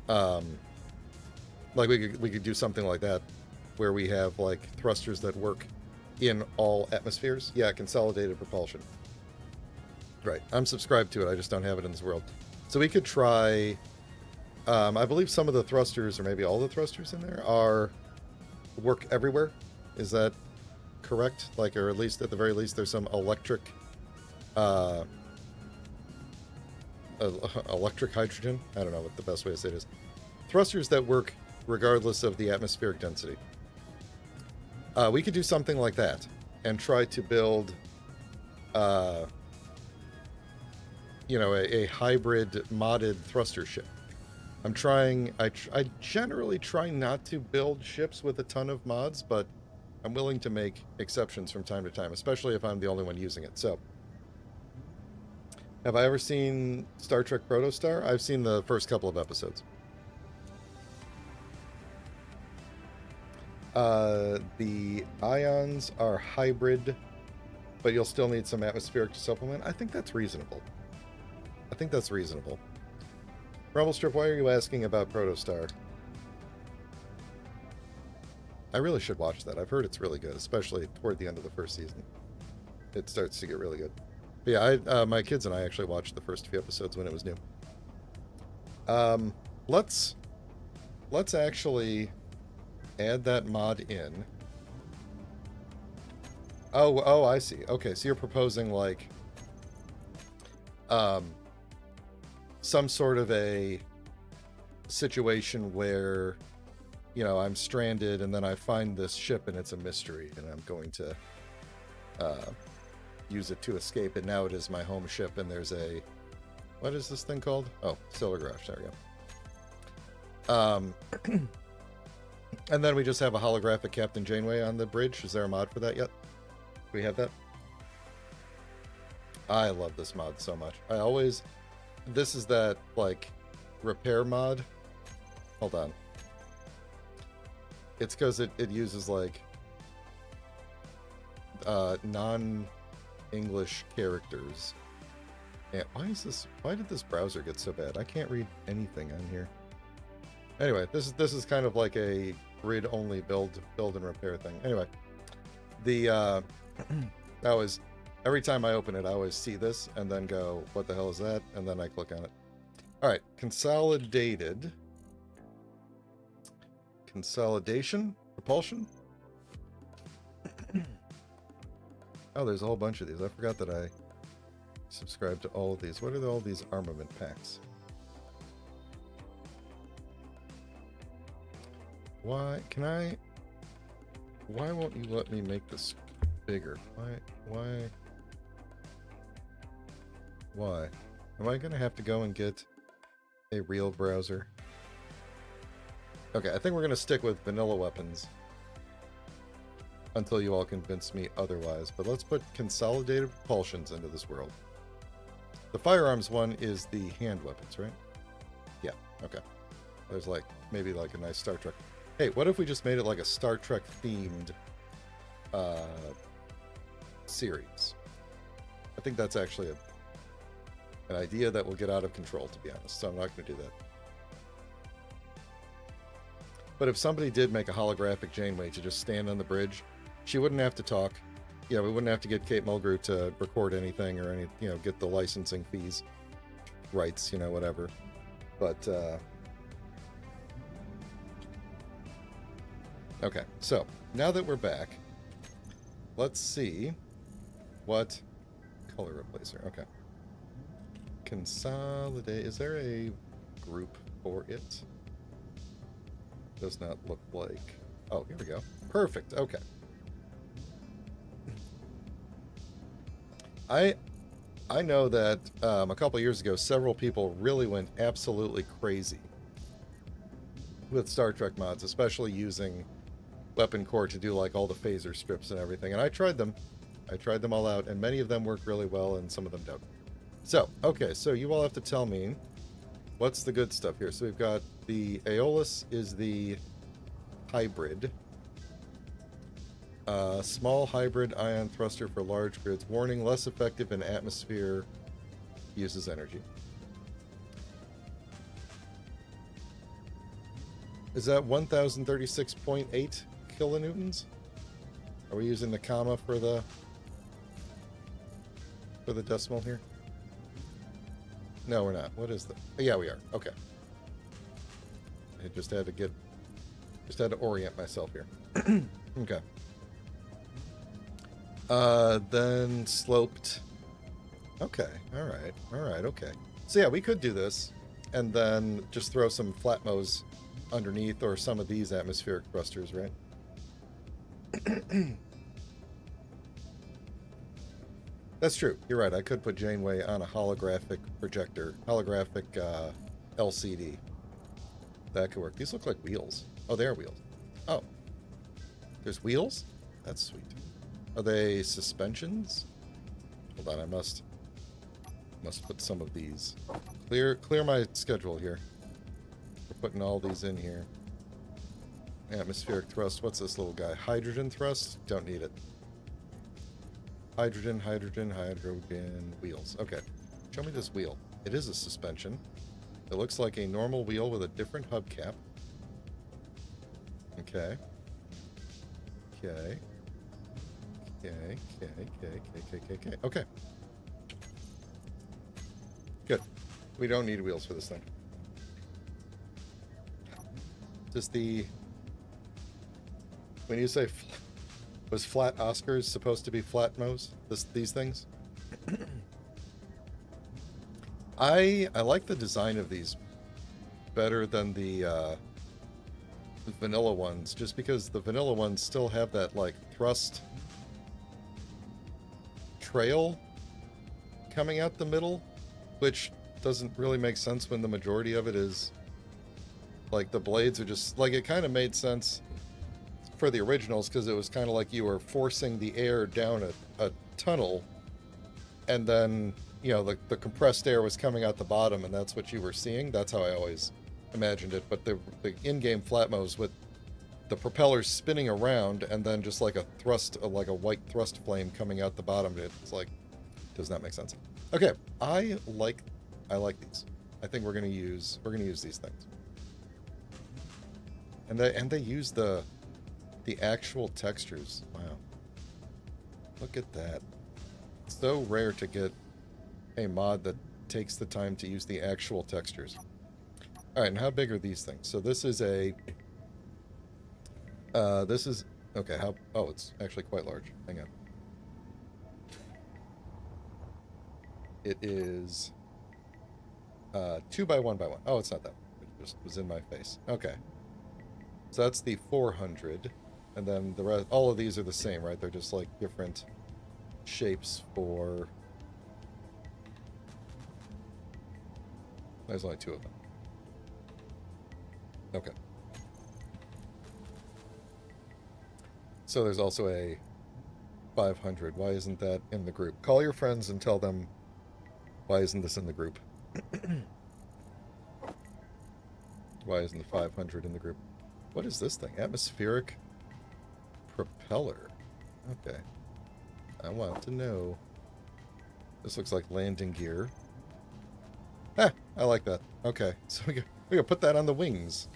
Like we could do something like that, where we have like thrusters that work in all atmospheres. Yeah, consolidated propulsion. Right, I'm subscribed to it. I just don't have it in this world. So we could try. I believe some of the thrusters, or maybe all the thrusters in there, work everywhere. Is that correct? Like, or at least at the very least, there's some electric hydrogen. I don't know what the best way to say it is. Thrusters that work regardless of the atmospheric density. We could do something like that and try to build, a hybrid modded thruster ship. I generally try not to build ships with a ton of mods, but I'm willing to make exceptions from time to time, especially if I'm the only one using it. So, have I ever seen Star Trek Protostar? I've seen the first couple of episodes. The ions are hybrid, but you'll still need some atmospheric to supplement. I think that's reasonable. Rumblestrip, why are you asking about Protostar? I really should watch that. I've heard it's really good, especially toward the end of the first season. It starts to get really good. But yeah, my kids and I actually watched the first few episodes when it was new. Let's actually add that mod in. Oh, I see. Okay, so you're proposing like some sort of a situation where, I'm stranded and then I find this ship and it's a mystery and I'm going to use it to escape, and now it is my home ship, and there's a... What is this thing called? Oh, Solar Garage. There we go. And then we just have a holographic Captain Janeway on the bridge. Is there a mod for that yet? Do we have that? I love this mod so much. This is that, like, repair mod. Hold on. It's because it uses, like, non-English characters. And why did this browser get so bad? I can't read anything on here. Anyway, this is kind of like a grid-only build and repair thing. Anyway, every time I open it, I always see this and then go, what the hell is that? And then I click on it. All right, consolidated. Consolidation? Propulsion? Oh, there's a whole bunch of these. I forgot that I subscribed to all of these. What are all these armament packs? Why can I? Why won't you let me make this bigger? Why? Am I gonna have to go and get a real browser? Okay, I think we're gonna stick with vanilla weapons until you all convince me otherwise. But let's put consolidated propulsions into this world. The firearms one is the hand weapons, right? Yeah, okay. There's like, maybe like a nice Star Trek. Hey, what if we just made it like a Star Trek themed series? I think that's actually an idea that will get out of control, to be honest, so I'm not going to do that. But if somebody did make a holographic Janeway to just stand on the bridge, she wouldn't have to talk. Yeah, we wouldn't have to get Kate Mulgrew to record anything or any, you know, get the licensing fees, rights, you know, whatever. But, okay, so now that we're back, let's see what color replacer. Okay. Consolidate. Is there a group for it? Does not look like. Oh, here we go. Perfect. Okay. I know that a couple years ago, several people really went absolutely crazy with Star Trek mods, especially using Weapon Core to do like all the phaser strips and everything. And I tried them. I tried them all out, and many of them work really well, and some of them don't. So, okay, so you all have to tell me what's the good stuff here. So we've got the Aeolus is the hybrid. Small hybrid ion thruster for large grids. Warning, less effective in atmosphere. Uses energy. Is that 1036.8 kilonewtons? Are we using the comma for the decimal here? No, we're not. What is the? Yeah, we are. Okay. I just had to orient myself here. Okay. Then sloped. Okay. All right. Okay. So yeah, we could do this, and then just throw some flatmos underneath, or some of these atmospheric thrusters, right? That's true. You're right. I could put Janeway on a holographic projector, holographic LCD. That could work. These look like wheels. Oh, they are wheels. Oh, there's wheels? That's sweet. Are they suspensions? Hold on, I must put some of these. Clear my schedule here. We're putting all these in here. Atmospheric thrust. What's this little guy? Hydrogen thrust? Don't need it. Hydrogen, wheels. Okay. Show me this wheel. It is a suspension. It looks like a normal wheel with a different hubcap. Okay. Okay. Good. We don't need wheels for this thing. Just when you say was flat Oscars supposed to be flat Mo's? These things? I like the design of these better than the vanilla ones, just because the vanilla ones still have that like thrust trail coming out the middle, which doesn't really make sense when the majority of it is like the blades are just like, it kind of made sense for the originals because it was kind of like you were forcing the air down a tunnel, and then, you know, the compressed air was coming out the bottom, and that's what you were seeing. That's how I always imagined it. But the in-game flatmos with the propellers spinning around and then just like a thrust, like a white thrust flame coming out the bottom, it's like, does not make sense. Okay, I like these. I think we're gonna use these things. And they use the actual textures. Wow. Look at that. It's so rare to get a mod that takes the time to use the actual textures. All right, and how big are these things? So this is a okay, oh, it's actually quite large. Hang on. It is 2 by 1 by 1. Oh, it's not that. It just was in my face. Okay. So that's the 400. And then the rest, all of these are the same, right? They're just like different shapes for... There's only 2 of them. Okay. So there's also a 500. Why isn't that in the group? Call your friends and tell them, why isn't this in the group? Why isn't the 500 in the group? What is this thing? Atmospheric propeller. Okay. I want to know. This looks like landing gear. Ah, I like that. Okay, so we can put that on the wings.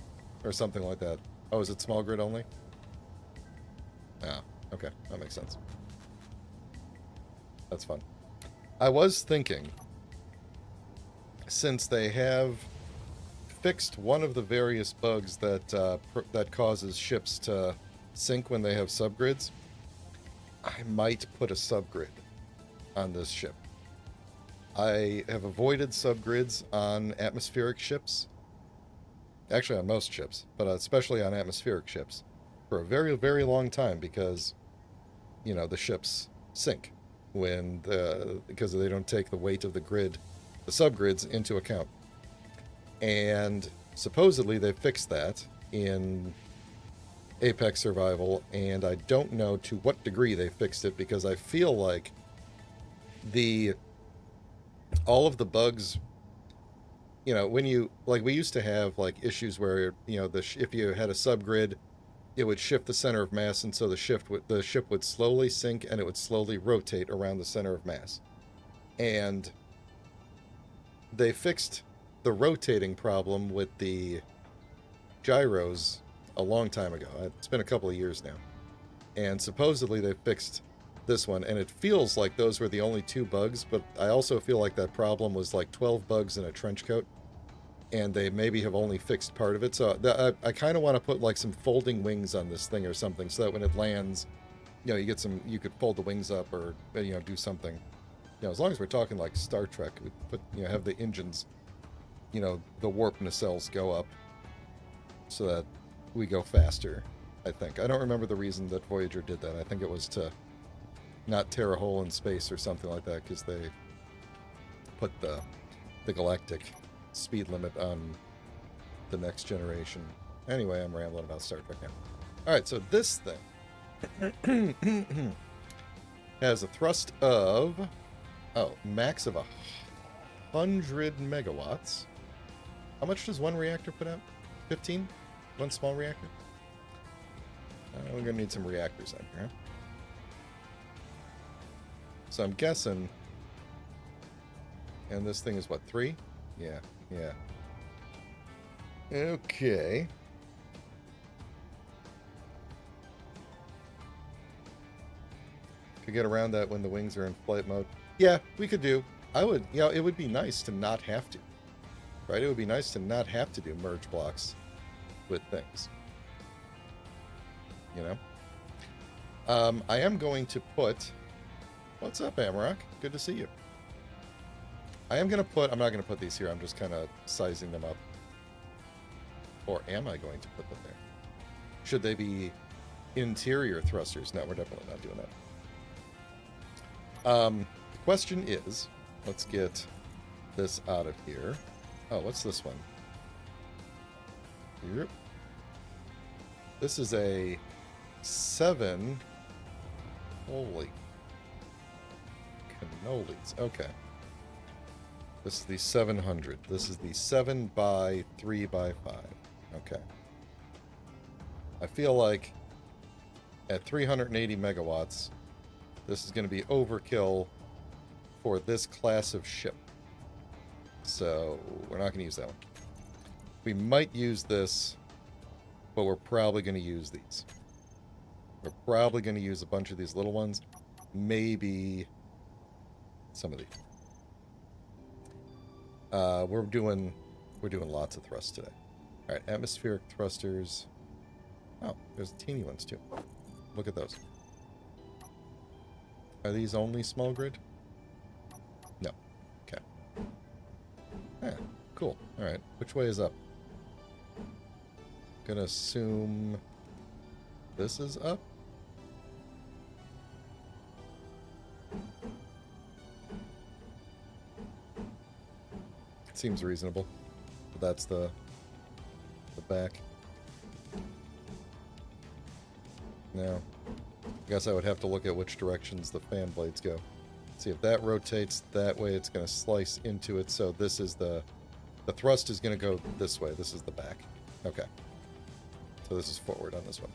Or something like that. Oh, is it small grid only? Ah, okay. That makes sense. That's fun. I was thinking, since they have fixed one of the various bugs that that causes ships to sink when they have subgrids, I might put a subgrid on this ship. I have avoided subgrids on atmospheric ships. Actually, on most ships, but especially on atmospheric ships, for a very, very long time because, you know, the ships sink because they don't take the weight of the grid, the subgrids, into account. And supposedly they fixed that in Apex Survival, and I don't know to what degree they fixed it because I feel like all of the bugs, you know, when you, like, we used to have like issues where, you know, if you had a subgrid, it would shift the center of mass, and so the ship would slowly sink and it would slowly rotate around the center of mass. And they fixed the rotating problem with the gyros a long time ago. It's been a couple of years now. And supposedly they fixed this one, and it feels like those were the only 2 bugs, but I also feel like that problem was like 12 bugs in a trench coat, and they maybe have only fixed part of it. So I kind of want to put like some folding wings on this thing or something, so that when it lands, you know, you could fold the wings up or, you know, do something. You know, as long as we're talking like Star Trek, we put, you know, have the engines, you know, the warp nacelles go up so that we go faster, I think. I don't remember the reason that Voyager did that. I think it was to not tear a hole in space or something like that, because they put the galactic speed limit on the Next Generation. Anyway, I'm rambling about Star Trek now. Alright, so this thing has a thrust of, max of 100 megawatts. How much does one reactor put out? 15? One small reactor? We're going to need some reactors out here. So I'm guessing... And this thing is what, 3? Yeah. Okay. Could get around that when the wings are in flight mode. Yeah, we could do. You know, it would be nice to not have to. Right? It would be nice to not have to do merge blocks with things. You know? I am going to put... What's up, Amarok? Good to see you. I'm not going to put these here. I'm just kind of sizing them up. Or am I going to put them there? Should they be interior thrusters? No, we're definitely not doing that. The question is, let's get this out of here. Oh, what's this one? Yep. This is a 7. Holy cannolis. Okay. This is the 700. This is the 7 by 3 by 5. Okay. I feel like at 380 megawatts, this is going to be overkill for this class of ship. So we're not going to use that one. We might use this, but we're probably going to use these. We're probably going to use a bunch of these little ones. Maybe some of these. We're doing lots of thrust today. All right, atmospheric thrusters. Oh, there's teeny ones too. Look at those. Are these only small grid? No. Okay. Yeah, cool. All right. Which way is up? Gonna assume this is up. Seems reasonable. But that's the back. Now, I guess I would have to look at which directions the fan blades go. See if that rotates that way, it's going to slice into it. So this is the thrust is going to go this way. This is the back. Okay. So this is forward on this one.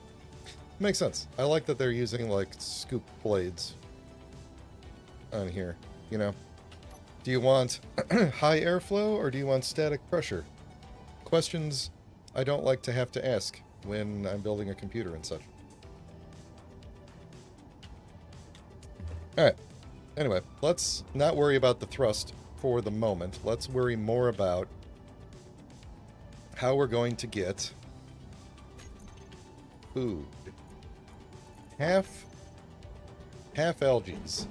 Makes sense. I like that they're using like scoop blades on here, you know. Do you want high airflow or do you want static pressure? Questions I don't like to have to ask when I'm building a computer and such. Alright. Anyway, let's not worry about the thrust for the moment. Let's worry more about how we're going to get food. Half algaes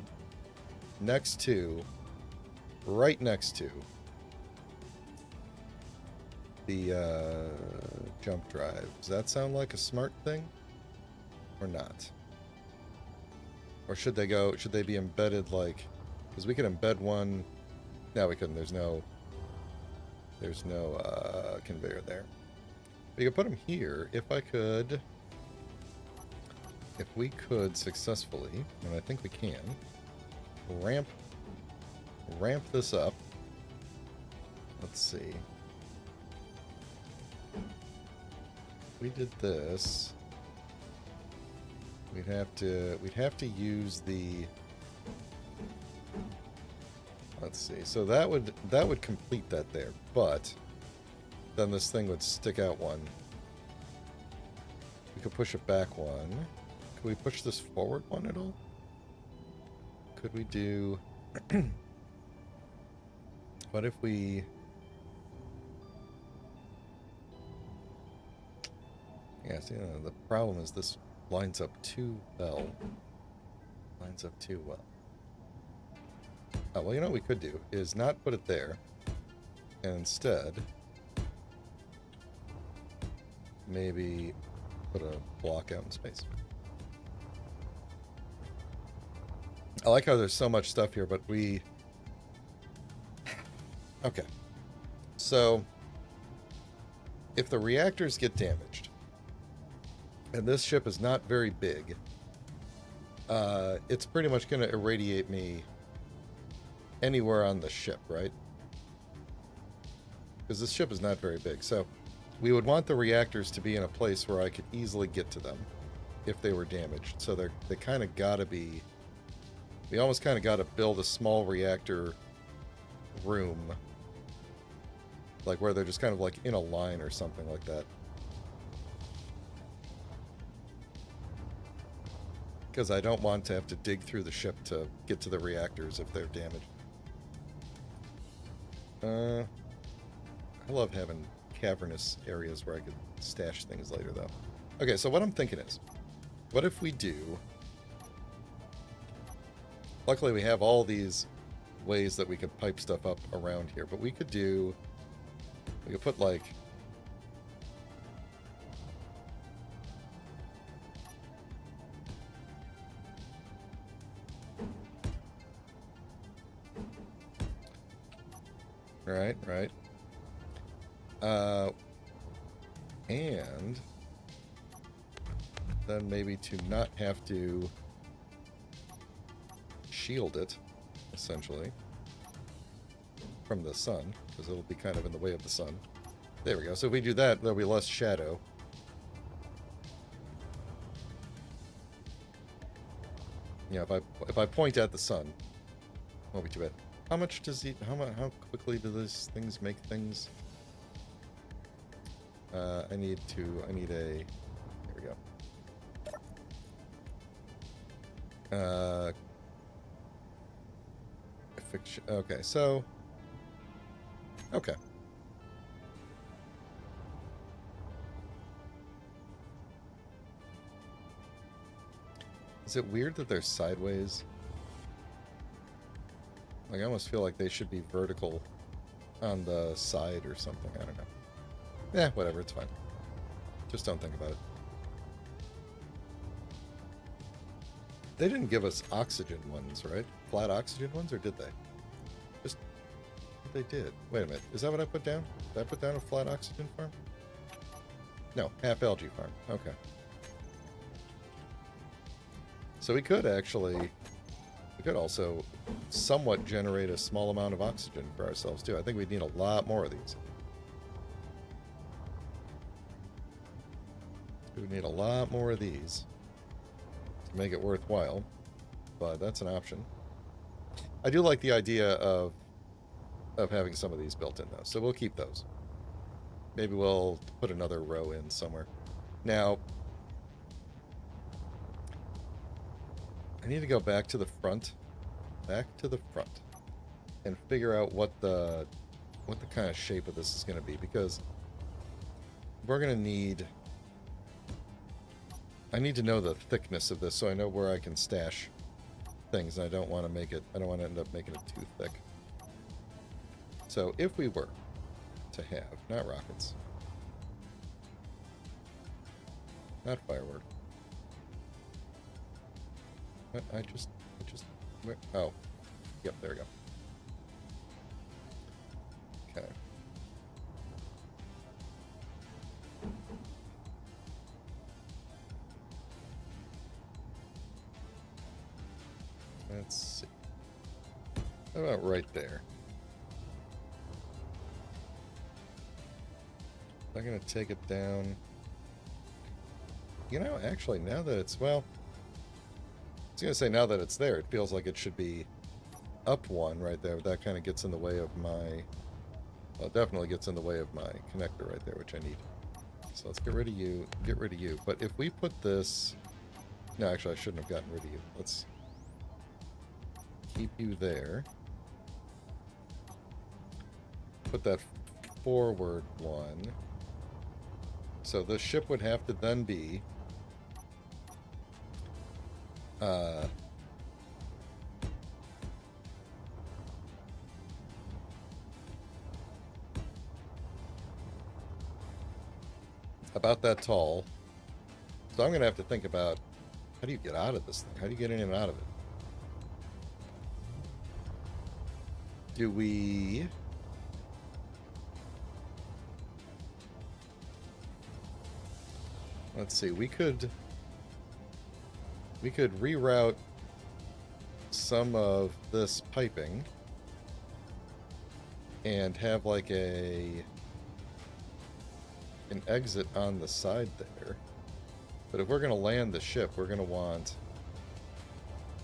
next to, right next to the jump drive. Does that sound like a smart thing or not? Or should they be embedded like, because we could embed one. No, we couldn't. There's no conveyor there. We could put them here if we could successfully, and I think we can, ramp this up. Let's see. If we did this, we'd have to use the, let's see. So that would complete that there, but then this thing would stick out one. We could push it back one. Could we push this forward one at all? Could we do what if we, yeah, see, the problem is this lines up too well. Lines up too well. Oh, well, you know what we could do is not put it there, and instead maybe put a block out in space. I like how there's so much stuff here, but we... Okay. So, if the reactors get damaged, and this ship is not very big, it's pretty much going to irradiate me anywhere on the ship, right? Because this ship is not very big. So, we would want the reactors to be in a place where I could easily get to them if they were damaged. So they kind of got to be... We almost kind of got to build a small reactor room, like where they're just kind of like in a line or something like that. Because I don't want to have to dig through the ship to get to the reactors if they're damaged. I love having cavernous areas where I could stash things later, though. Okay, so what I'm thinking is, what if we do... Luckily, we have all these ways that we could pipe stuff up around here, but we could do... We could put, like... Right. And then maybe to not have to shield it, essentially, from the sun, because it'll be kind of in the way of the sun. There we go. So if we do that, there'll be less shadow. Yeah, if I point at the sun, won't be too bad. How much does he? How quickly do these things make things? I need a. There we go. Fiction. Okay, so. Okay. Is it weird that they're sideways? Like, I almost feel like they should be vertical on the side or something. I don't know. Yeah, whatever, it's fine. Just don't think about it. They didn't give us oxygen ones, right? Flat oxygen ones, or did they? Just... They did. Wait a minute. Is that what I put down? Did I put down a flat oxygen farm? No, half algae farm. Okay. So we could actually... We could also somewhat generate a small amount of oxygen for ourselves, too. I think we'd need a lot more of these. We would need a lot more of these to make it worthwhile, but that's an option. I do like the idea of having some of these built in, though, so we'll keep those. Maybe we'll put another row in somewhere. Now, I need to go back to the front, and figure out what the kind of shape of this is going to be, because we're going to need... I need to know the thickness of this so I know where I can stash things, and I don't want to make it... I don't want to end up making it too thick. So if we were to have, not rockets, not firework, but I just, where, oh, yep, there we go. Okay. Let's see. How about right there? I'm going to take it down. You know, actually, now that it's, well, I was going to say now that it's there, it feels like it should be up one right there. That kind of gets in the way of my, well, it definitely gets in the way of my connector right there, which I need. So let's get rid of you, But if we put this, no, actually, I shouldn't have gotten rid of you. Let's keep you there. Put that forward one. So the ship would have to then be about that tall. So I'm going to have to think about, how do you get out of this thing? How do you get in and out of it? Do we... Let's see, we could reroute some of this piping and have like an exit on the side there. But if we're going to land the ship, we're going to want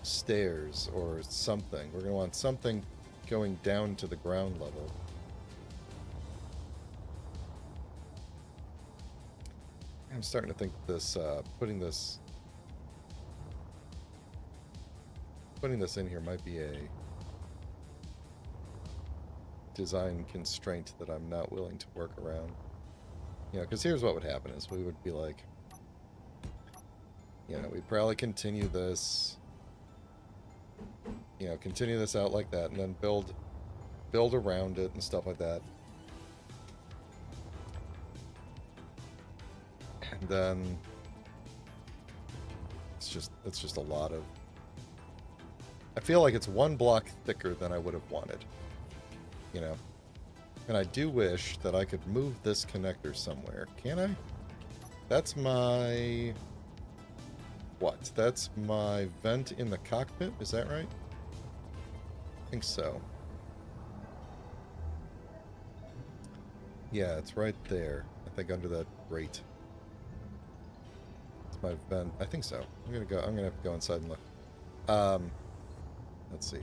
stairs or something. We're going to want something going down to the ground level. I'm starting to think this, putting this in here might be a design constraint that I'm not willing to work around. You know, because here's what would happen is we would be like, you know, we'd probably continue this, you know, continue this out like that, and then build around it and stuff like that. And then it's just a lot of... I feel like it's one block thicker than I would have wanted, you know. And I do wish that I could move this connector somewhere. Can I? That's my... What? That's my vent in the cockpit? Is that right? I think so. Yeah, it's right there. I think under that grate. It's my vent. I think so. I'm gonna have to go inside and look. Let's see.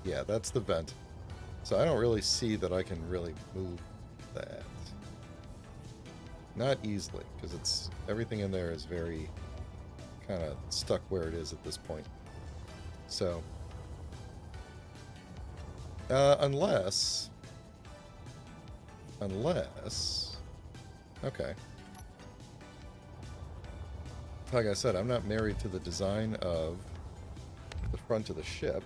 Yeah, that's the vent. So I don't really see that I can really move that. Not easily, because it's everything in there is very kind of stuck where it is at this point. So unless okay. Like I said, I'm not married to the design of the front of the ship.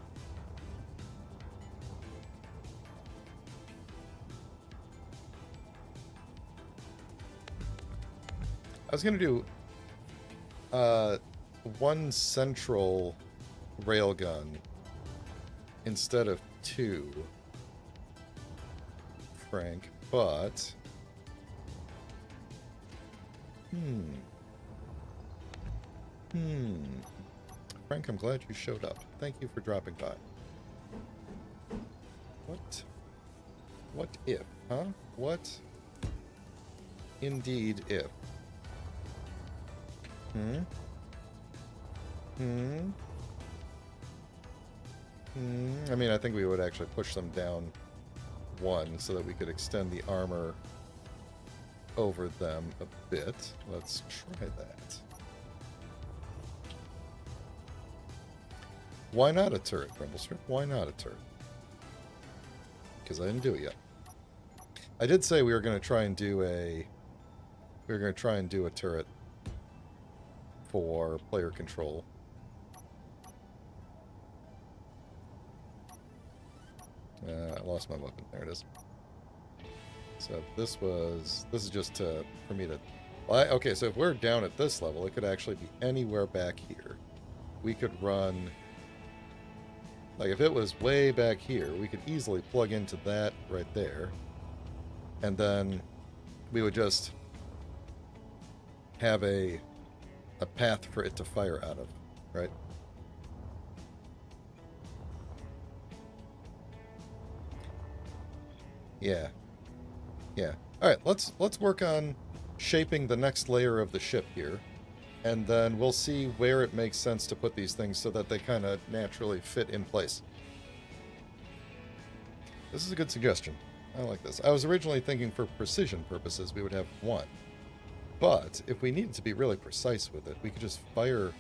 I was gonna do one central railgun instead of two, Frank, but Frank, I'm glad you showed up. Thank you for dropping by. What if, huh? What indeed if? I mean, I think we would actually push them down one so that we could extend the armor over them a bit. Let's try that. Why not a turret, Rumblestrip? Why not a turret? Because I didn't do it yet. I did say we were going to try and do a... We were going to try and do a turret for player control. I lost my weapon. There it is. So this is just for me to... Well, okay, so if we're down at this level, it could actually be anywhere back here. We could run... Like, if it was way back here, we could easily plug into that right there. And then we would just have a path for it to fire out of, right? Yeah. Yeah. Alright, let's work on shaping the next layer of the ship here. And then we'll see where it makes sense to put these things so that they kind of naturally fit in place. This is a good suggestion. I like this. I was originally thinking for precision purposes we would have one. But if we needed to be really precise with it, we could just fire...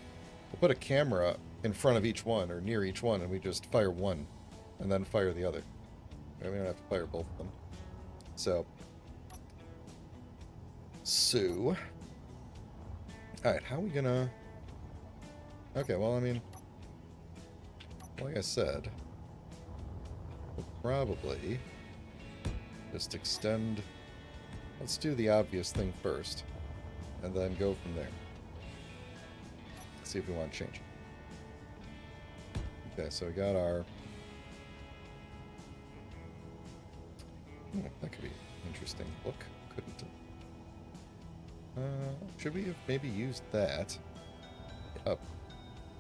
We'll put a camera in front of each one or near each one and we just fire one and then fire the other. We don't have to fire both of them. So... Alright, how are we gonna... Okay, well, I mean... Like I said... We'll probably... just extend... Let's do the obvious thing first. And then go from there. See if we want to change it. Okay, so we got our... that could be an interesting look, couldn't it? Should we have maybe used that up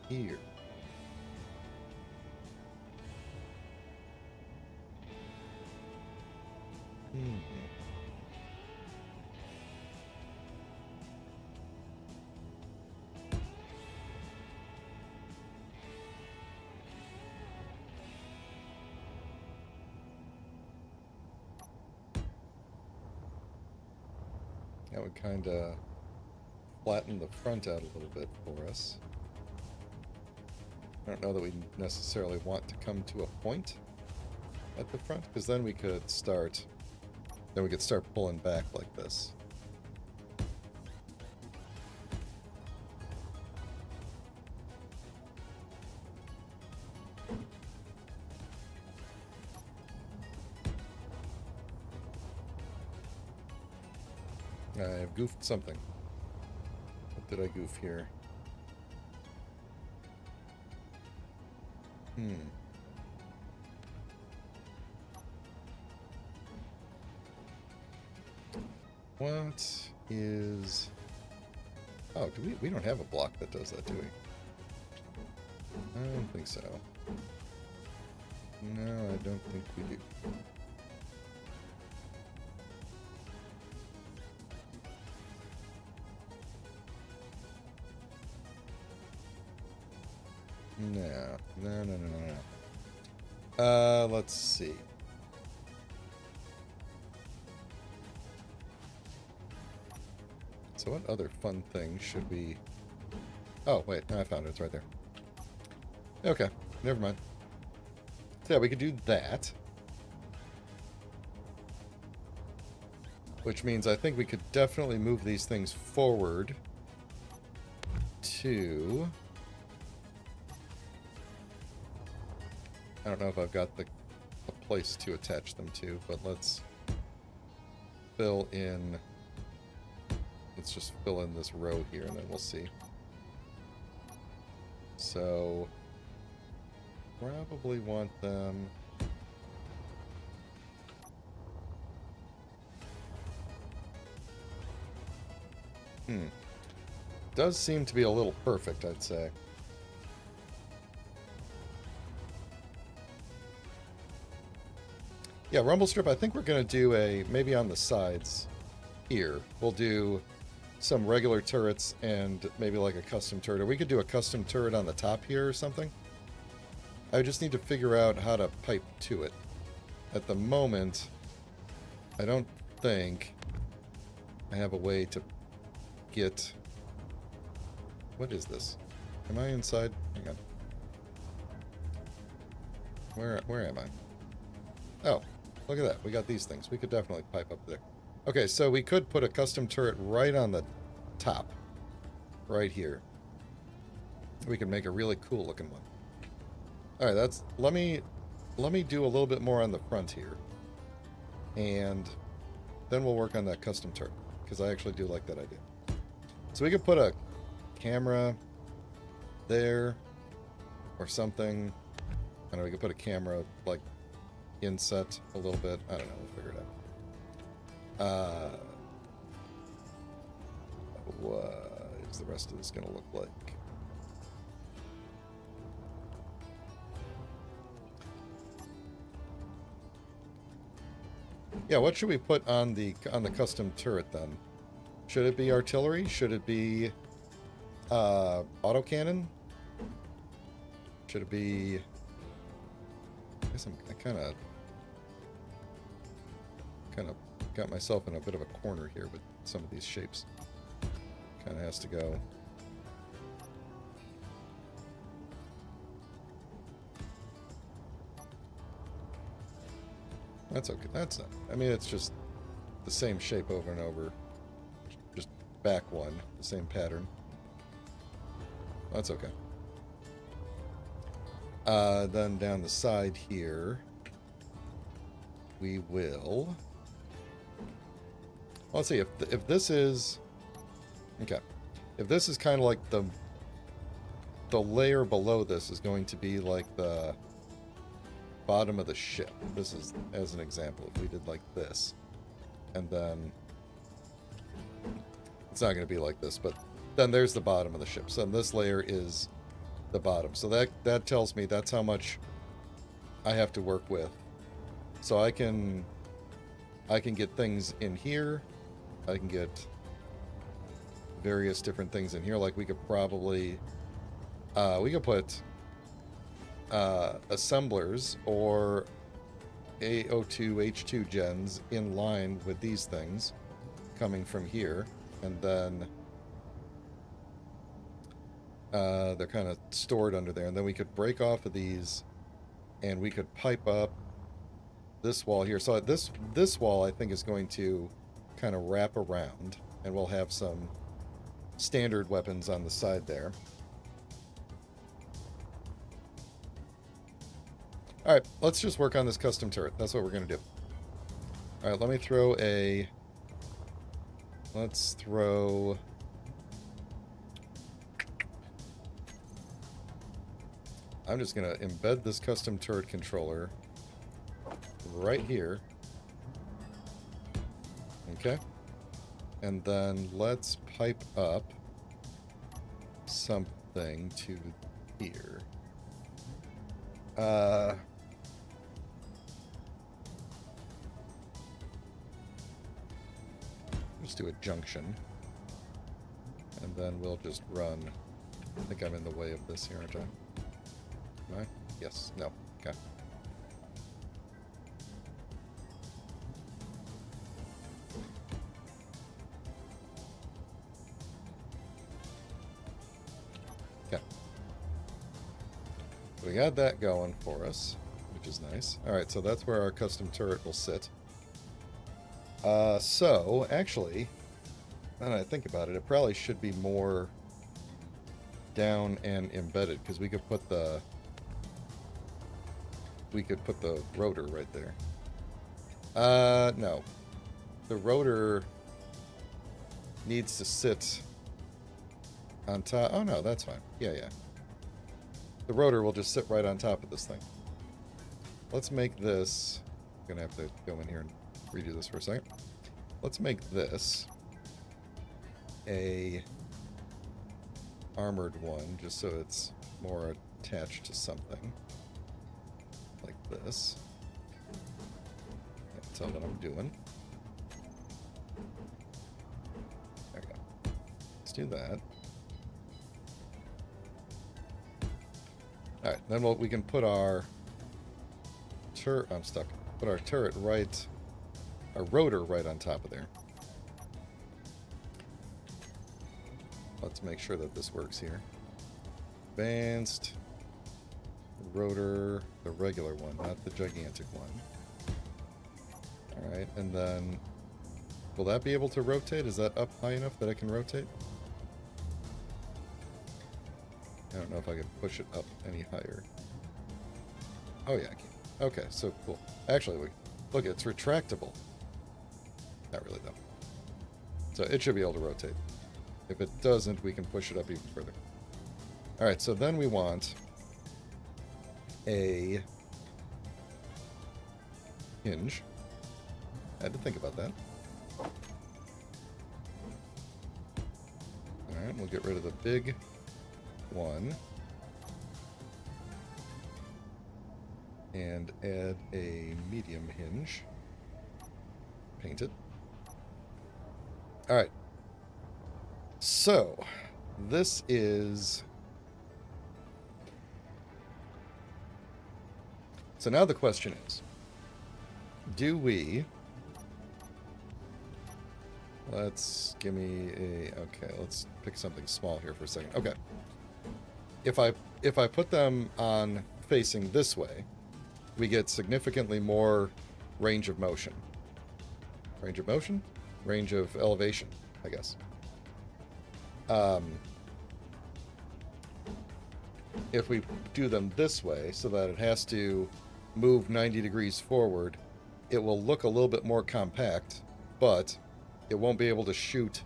here? That would kind of flatten the front out a little bit for us. I don't know that we necessarily want to come to a point at the front, because then we could start pulling back like this. I've goofed something. What did I goof here? What is... Oh, we don't have a block that does that, do we? I don't think so. No, I don't think we do. No. Let's see. So what other fun thing should we... Oh, wait, I found it. It's right there. Okay, never mind. So yeah, we could do that. Which means I think we could definitely move these things forward to... I don't know if I've got a place to attach them to, but let's fill in let's just fill in this row here, and then we'll see. So, probably want them... Does seem to be a little perfect, I'd say. Yeah, rumble strip, I think we're going to do a... Maybe on the sides here. We'll do some regular turrets and maybe like a custom turret. Or we could do a custom turret on the top here or something. I just need to figure out how to pipe to it. At the moment, I don't think I have a way to get... What is this? Am I inside? Hang on. Where am I? Oh, look at that. We got these things. We could definitely pipe up there. Okay, so we could put a custom turret right on the top. Right here. We can make a really cool looking one. Alright, that's... Let me do a little bit more on the front here. And then we'll work on that custom turret. Because I actually do like that idea. So we could put a camera there or something. I don't know, we could put a camera like inset a little bit. I don't know, we'll figure it out. What is the rest of this gonna look like? Yeah, what should we put on the custom turret then? Should it be artillery? Should it be autocannon? Should it be... I guess I kind of got myself in a bit of a corner here with some of these shapes. Kind of has to go. That's okay. That's not... I mean, it's just the same shape over and over. Just back one, the same pattern. That's okay. Then down the side here, we will... Well, let's see, if this is... Okay. If this is kind of like the layer below this is going to be like the bottom of the ship. This is, as an example, if we did like this, and then... It's not going to be like this, but then there's the bottom of the ship. So this layer is the bottom. So that tells me that's how much I have to work with. So I can get things in here. I can get various different things in here. Like we could probably we could put assemblers or AO2 H2 gens in line with these things coming from here, and then they're kind of stored under there, and then we could break off of these and we could pipe up this wall here. So this wall I think is going to kind of wrap around, and we'll have some standard weapons on the side there. Alright, let's just work on this custom turret. That's what we're going to do. Alright, let me throw a... Let's throw... I'm just going to embed this custom turret controller right here. Okay. And then let's pipe up something to here. Let's do a junction. And then we'll just run. I think I'm in the way of this here, aren't I? Am I? Yes. No. Okay. Okay. We got that going for us, which is nice. Alright, so that's where our custom turret will sit. So, actually, now that I think about it, it probably should be more down and embedded, because we could put the rotor right there. No. The rotor needs to sit on top. Oh, no, that's fine. Yeah, yeah. The rotor will just sit right on top of this thing. Let's make this... I'm going to have to go in here and redo this for a second. Let's make this a armored one, just so it's more attached to something. Like this. Can't tell what I'm doing. There we go. Let's do that. Alright, then we can put our I'm stuck. Put our turret right, our rotor right on top of there. Let's make sure that this works here. Advanced rotor, the regular one, not the gigantic one. Alright, and then will that be able to rotate? Is that up high enough that it can rotate? I don't know if I can push it up any higher. Oh yeah, I can. Okay, so cool. Actually, look, it's retractable. Not really, though. So it should be able to rotate. If it doesn't, we can push it up even further. Alright, so then we want a hinge. I had to think about that. Alright, we'll get rid of the big one. And add a medium hinge. Paint it. Alright. So, this is... So now the question is, do we... Let's give me a... Okay, let's pick something small here for a second. Okay. If I put them on facing this way, we get significantly more range of motion. Range of motion? Range of elevation, I guess. If we do them this way, so that it has to move 90 degrees forward, it will look a little bit more compact, but it won't be able to shoot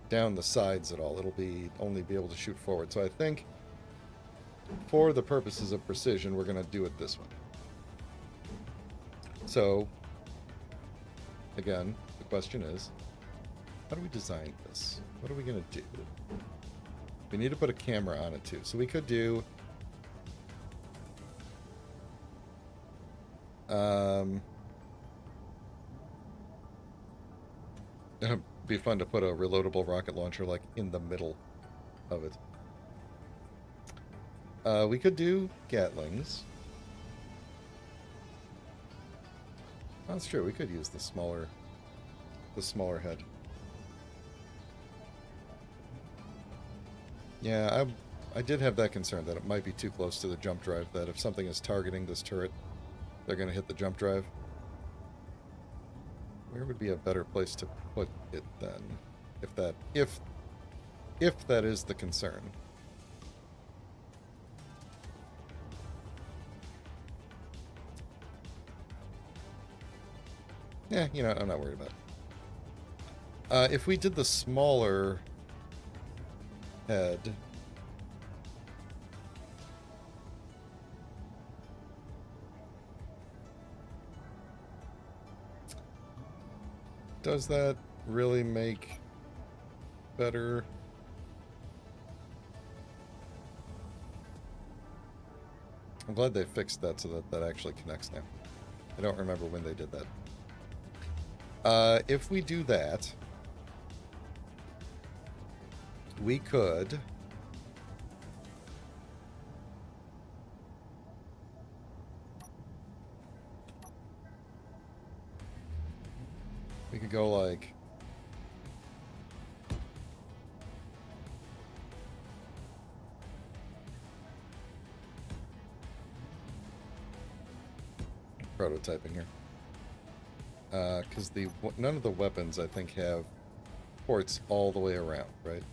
down the sides at all. It'll only be able to shoot forward. So I think, for the purposes of precision, we're going to do it this way. So, again, the question is, how do we design this? What are we going to do? We need to put a camera on it, too. So we could do... It'd be fun to put a reloadable rocket launcher, like, in the middle of it. We could do Gatlings. That's true. We could use the smaller head. Yeah, I did have that concern that it might be too close to the jump drive. That if something is targeting this turret, they're going to hit the jump drive. Where would be a better place to put it then? If that is the concern. Yeah, you know, I'm not worried about it. If we did the smaller head... Does that really make better? I'm glad they fixed that so that that actually connects now. I don't remember when they did that. If we do that, we could... We could go like... Prototyping here. Because none of the weapons, I think, have ports all the way around, right?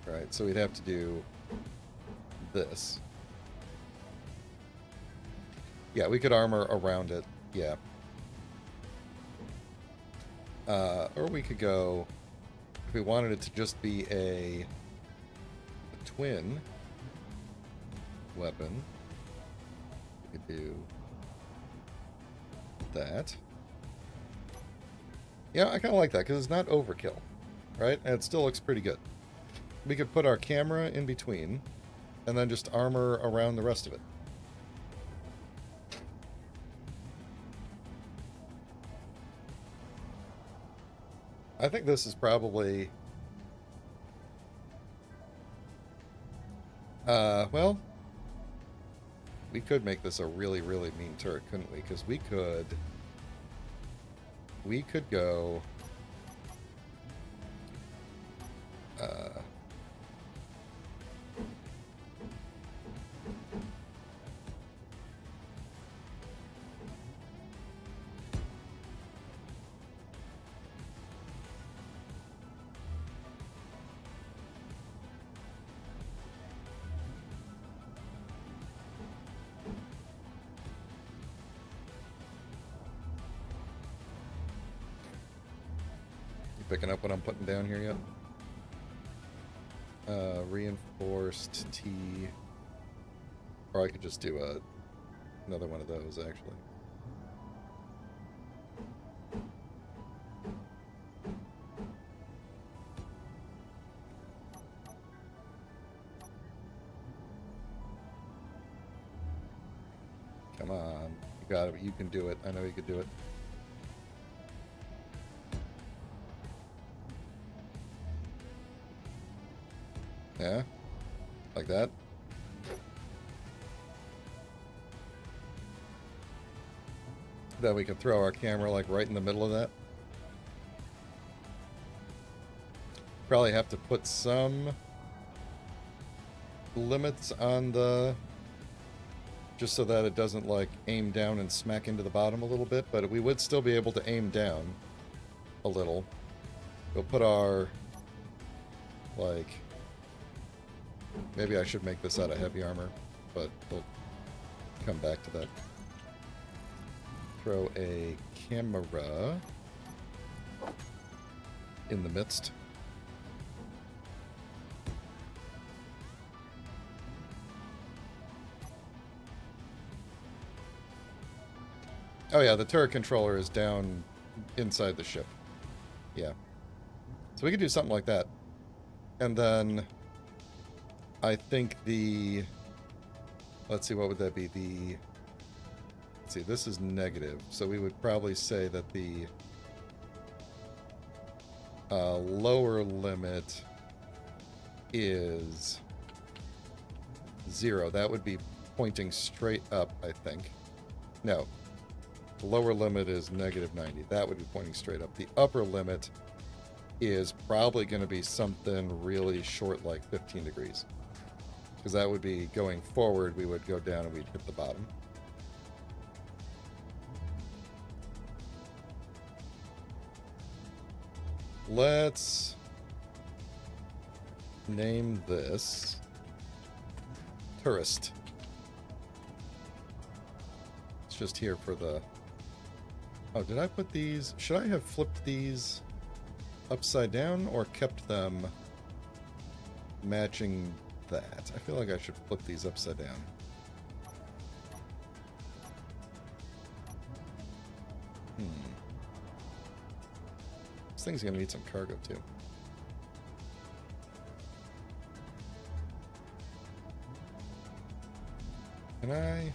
Right, so we'd have to do this. Yeah, we could armor around it, yeah. Or we could go, if we wanted it to just be a twin weapon, we could do that. Yeah, I kind of like that because it's not overkill, right? And it still looks pretty good. We could put our camera in between and then just armor around the rest of it. I think this is probably... well, we could make this a really, really mean turret, couldn't we? Because we could go... picking up what I'm putting down here yet? Reinforced T. Or I could just do another one of those, actually. Come on. You got it. You can do it. I know you can do it. Yeah? Like that? Then we can throw our camera like right in the middle of that. Probably have to put some limits on the... just so that it doesn't like aim down and smack into the bottom a little bit, but we would still be able to aim down a little. We'll put our like... maybe I should make this out of heavy armor, but we'll come back to that. Throw a camera in the midst. Oh yeah, the turret controller is down inside the ship. Yeah. So we could do something like that. And then I think the... let's see, what would that be? The... let's see, this is negative. So we would probably say that the lower limit is 0. That would be pointing straight up, I think. No. The lower limit is negative 90. That would be pointing straight up. The upper limit is probably going to be something really short, like 15 degrees. Because that would be going forward, we would go down and we'd hit the bottom. Let's name this Tourist. It's just here for the... oh, did I put these... should I have flipped these upside down or kept them matching that? I feel like I should flip these upside down. This thing's gonna need some cargo too. Can I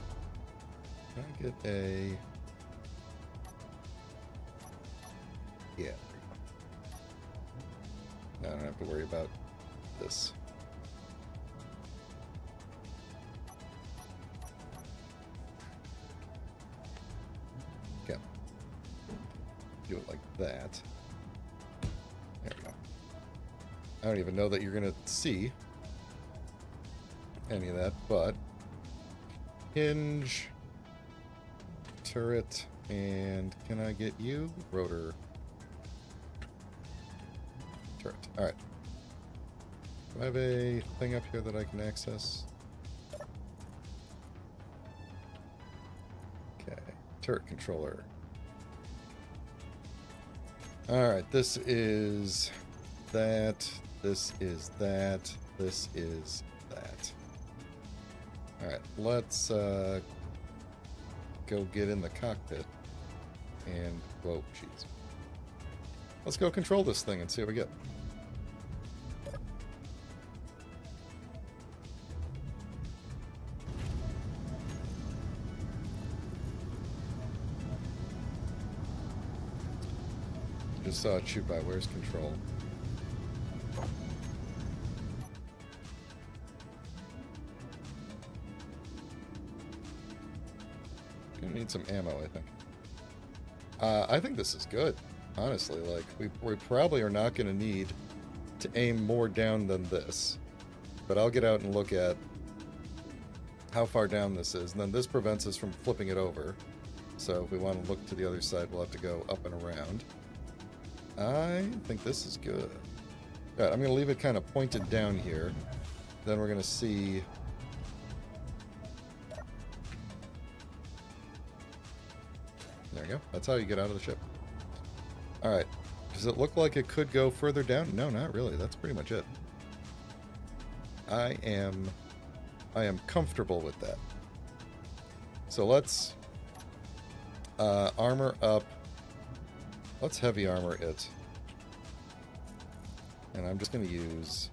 get a... yeah. Now I don't have to worry about this. Okay. Do it like that. There we go. I don't even know that you're going to see any of that, but hinge, turret, and can I get you? Rotor. Turret. Alright. Do I have a thing up here that I can access? Okay. Turret controller. Alright, this is that. This is that. This is that. Alright, let's go get in the cockpit. And, whoa, jeez. Let's go control this thing and see what we get. Just saw it shoot by. Where's control? Gonna need some ammo, I think. I think this is good, honestly. Like, we probably are not going to need to aim more down than this. But I'll get out and look at how far down this is. And then this prevents us from flipping it over. So if we want to look to the other side, we'll have to go up and around. I think this is good. All right, I'm going to leave it kind of pointed down here. Then we're going to see... There you go. That's how you get out of the ship. Alright. Does it look like it could go further down? No, not really. That's pretty much it. I am comfortable with that. So let's armor up. Let's heavy armor it. And I'm just going to use...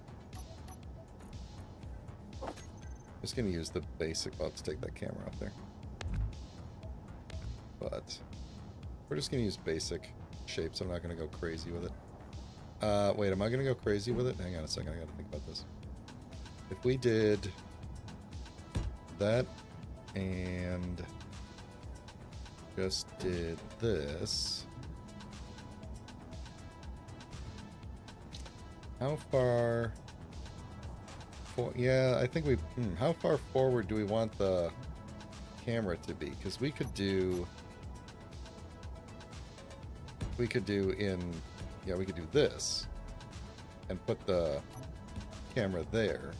the basic... Well, let's take that camera up there. But we're just going to use basic shapes. I'm not going to go crazy with it. Wait, am I going to go crazy with it? Hang on a second. I got to think about this. If we did that and just did this, how far... yeah, I think we... how far forward do we want the camera to be? Because we could do... we could do this and put the camera there.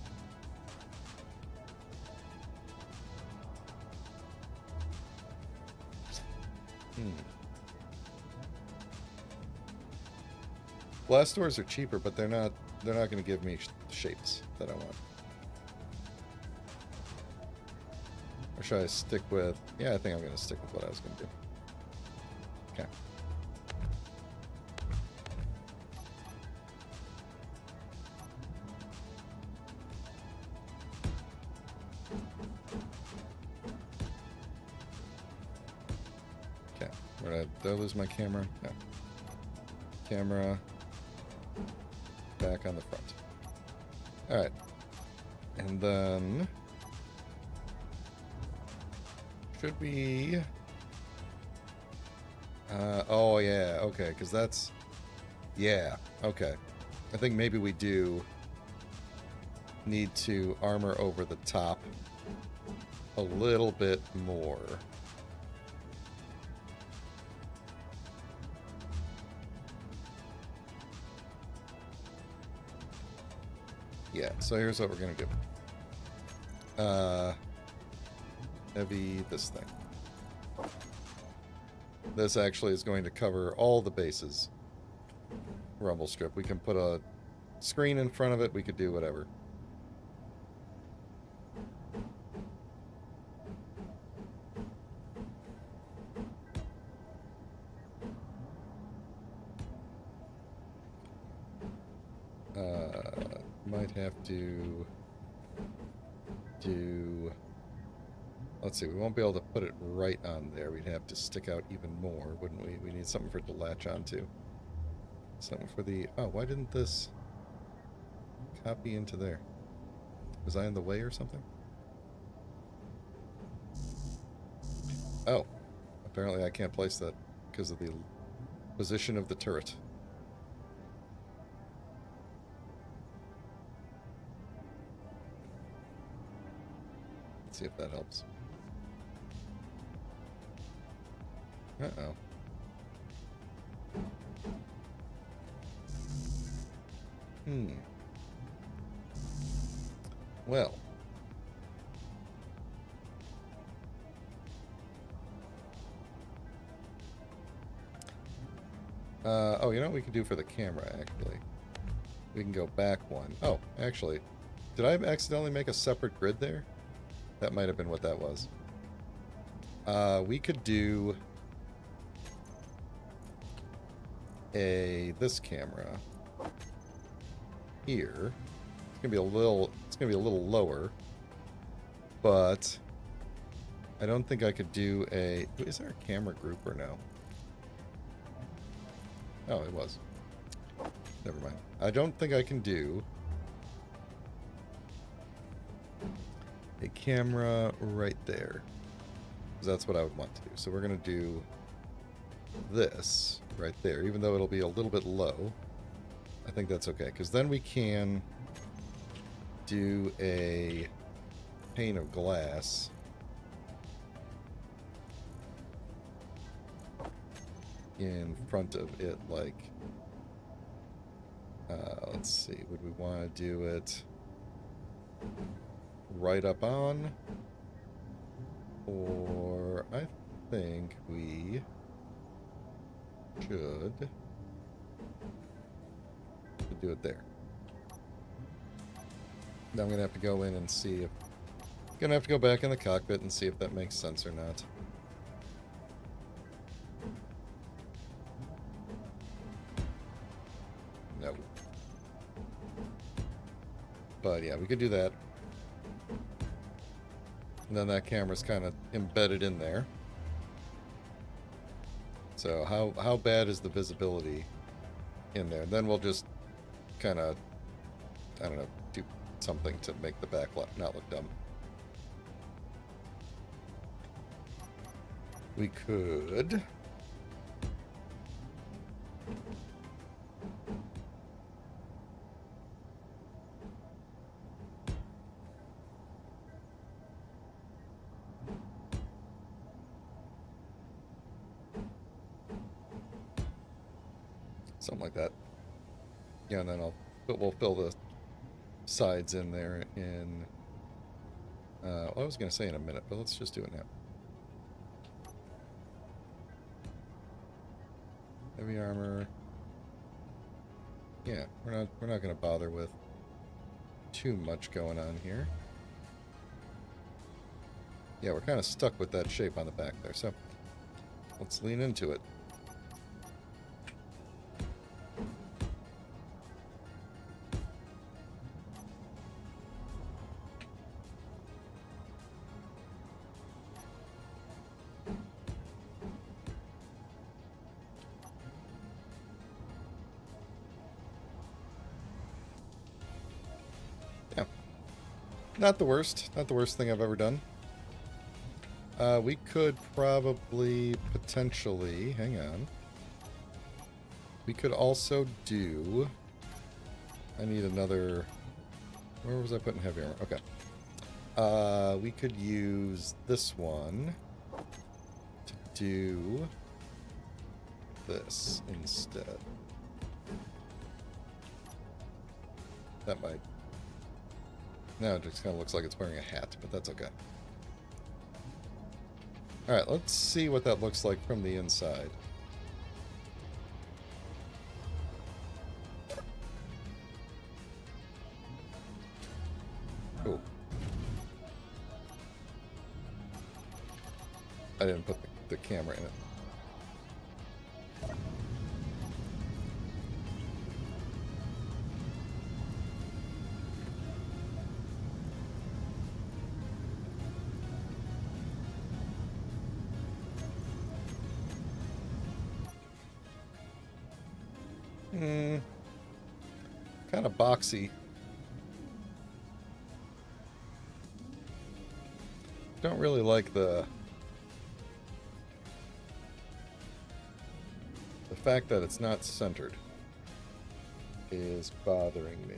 Blast doors are cheaper, but they're not going to give me shapes that I want. Or should I stick with... yeah, I think I'm going to stick with what I was going to do. Okay. Did I lose my camera? No. Camera back on the front. Alright. And then should we... oh yeah, okay, because that's... yeah, okay. I think maybe we do need to armor over the top a little bit more. Yeah, so here's what we're going to do. Heavy this thing. This actually is going to cover all the bases. Rumble strip. We can put a screen in front of it. We could do whatever. Might have to do... let's see, we won't be able to put it right on there. We'd have to stick out even more, wouldn't we? We need something for it to latch onto. Something for the... oh, why didn't this copy into there? Was I in the way or something? Oh, apparently I can't place that because of the position of the turret. See if that helps. Uh-oh. Well. Oh, you know what we could do for the camera, actually? We can go back one. Oh, actually, did I accidentally make a separate grid there? That might have been what that was. We could do this camera here. It's gonna be a little lower, but I don't think I could do a. Is there a camera group or no? Oh, it was. Never mind. I don't think I can do a camera right there, because that's what I would want to do. So we're gonna do this right there, even though it'll be a little bit low. I think that's okay, because then we can do a pane of glass in front of it, like, let's see, would we want to do it right up on, or I think we should do it there. Now I'm gonna have to go in and see if, gonna have to go back in the cockpit and see if that makes sense or not. No. But yeah, we could do that. And then that camera's kind of embedded in there. So how bad is the visibility in there? And then we'll just kind of, I don't know, do something to make the back not look dumb. We could something like that. Yeah, and then we'll fill the sides in there in, well, I was going to say in a minute, but let's just do it now. Heavy armor. Yeah, we're not going to bother with too much going on here. Yeah, we're kind of stuck with that shape on the back there, so let's lean into it. Yeah. Not the worst. Not the worst thing I've ever done. We could probably, potentially, hang on. We could also do, I need another, where was I putting heavy armor? Okay. We could use this one to do this instead. That might, now it just kind of looks like it's wearing a hat, but that's okay. Alright, let's see what that looks like from the inside. Cool. I didn't put the camera in it. Kind of boxy. Don't really like the fact that it's not centered is bothering me.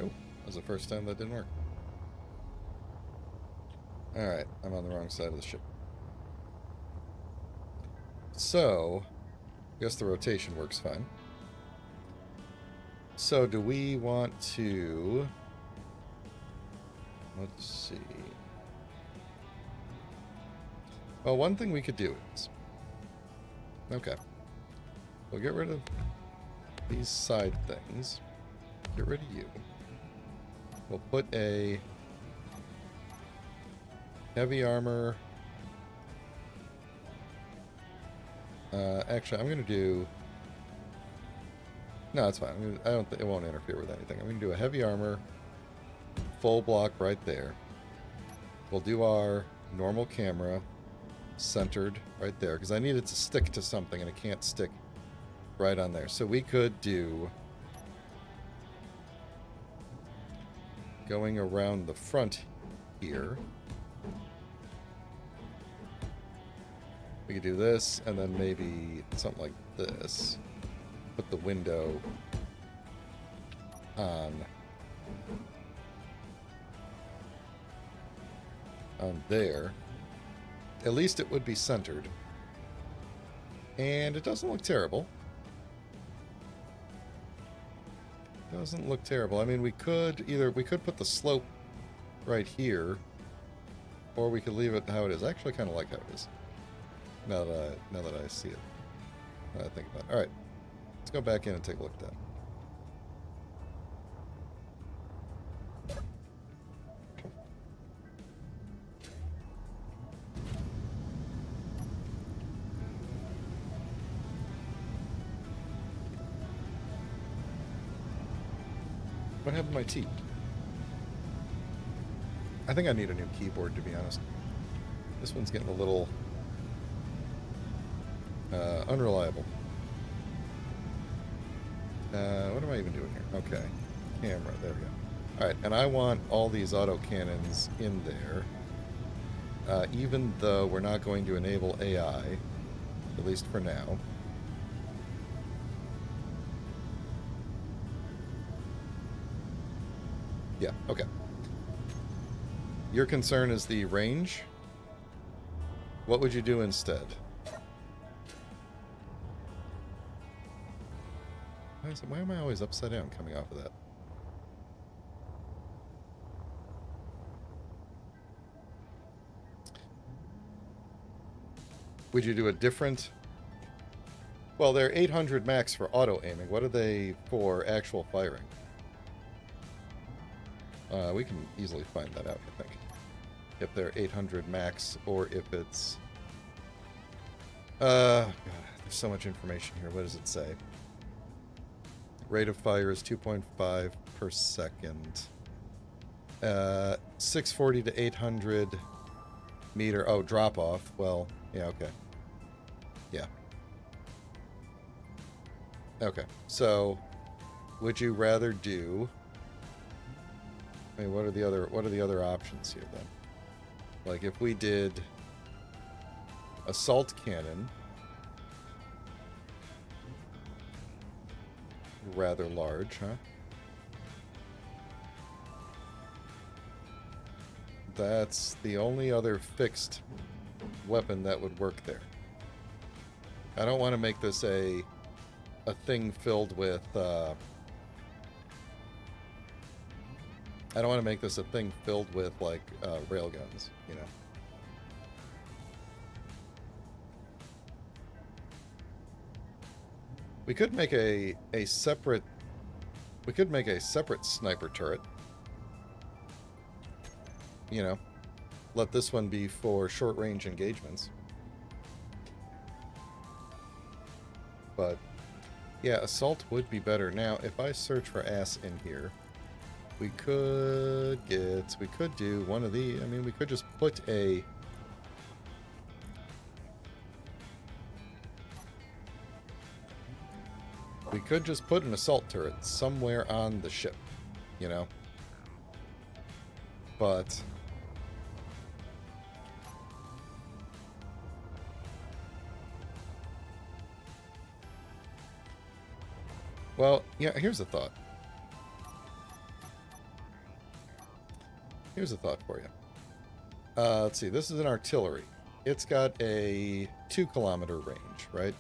Oh, was the first time that didn't work. Alright, I'm on the wrong side of the ship. So, I guess the rotation works fine. So, do we want to... Let's see. Well, one thing we could do is... Okay. We'll get rid of these side things. Get rid of you. We'll put a heavy armor. Actually, I'm going to do... No, it's fine. I don't think it won't interfere with anything. I'm going to do a heavy armor, full block right there. We'll do our normal camera centered right there because I need it to stick to something and it can't stick right on there. So we could do going around the front here. We could do this and then maybe something like this. Put the window on there. At least it would be centered. And it doesn't look terrible. Doesn't look terrible. I mean, we could put the slope right here, or we could leave it how it is. I actually kind of like how it is. Now that I see it. Now that I think about it. All right. Let's go back in and take a look at that. What happened to my T? I think I need a new keyboard, to be honest. This one's getting a little unreliable. What am I even doing here? Okay. Camera. There we go. Alright, and I want all these autocannons in there. Even though we're not going to enable AI, at least for now. Yeah, okay. Your concern is the range? What would you do instead? Why am I always upside down coming off of that? Would you do a different... Well, they're 800 max for auto-aiming. What are they for actual firing? We can easily find that out, I think. If they're 800 max, or if it's... God, there's so much information here. What does it say? Rate of fire is 2.5 per second. 640 to 800 meter... Oh, drop off. Well, yeah, okay. Yeah. Okay, so... Would you rather do... I mean, what are the other options here then? Like if we did assault cannon, rather large, huh? That's the only other fixed weapon that would work there. I don't want to make this a thing filled with I don't want to make this a thing filled with, like, railguns, you know. We could make a separate... We could make a separate sniper turret. You know. Let this one be for short-range engagements. But, yeah, assault would be better. Now, if I search for ass in here... We could do one of the, I mean, we could just put a... We could just put an assault turret somewhere on the ship, you know? But... Well, yeah, here's a thought. here's a thought for you. Let's see. This is an artillery. It's got a 2-kilometer range, right?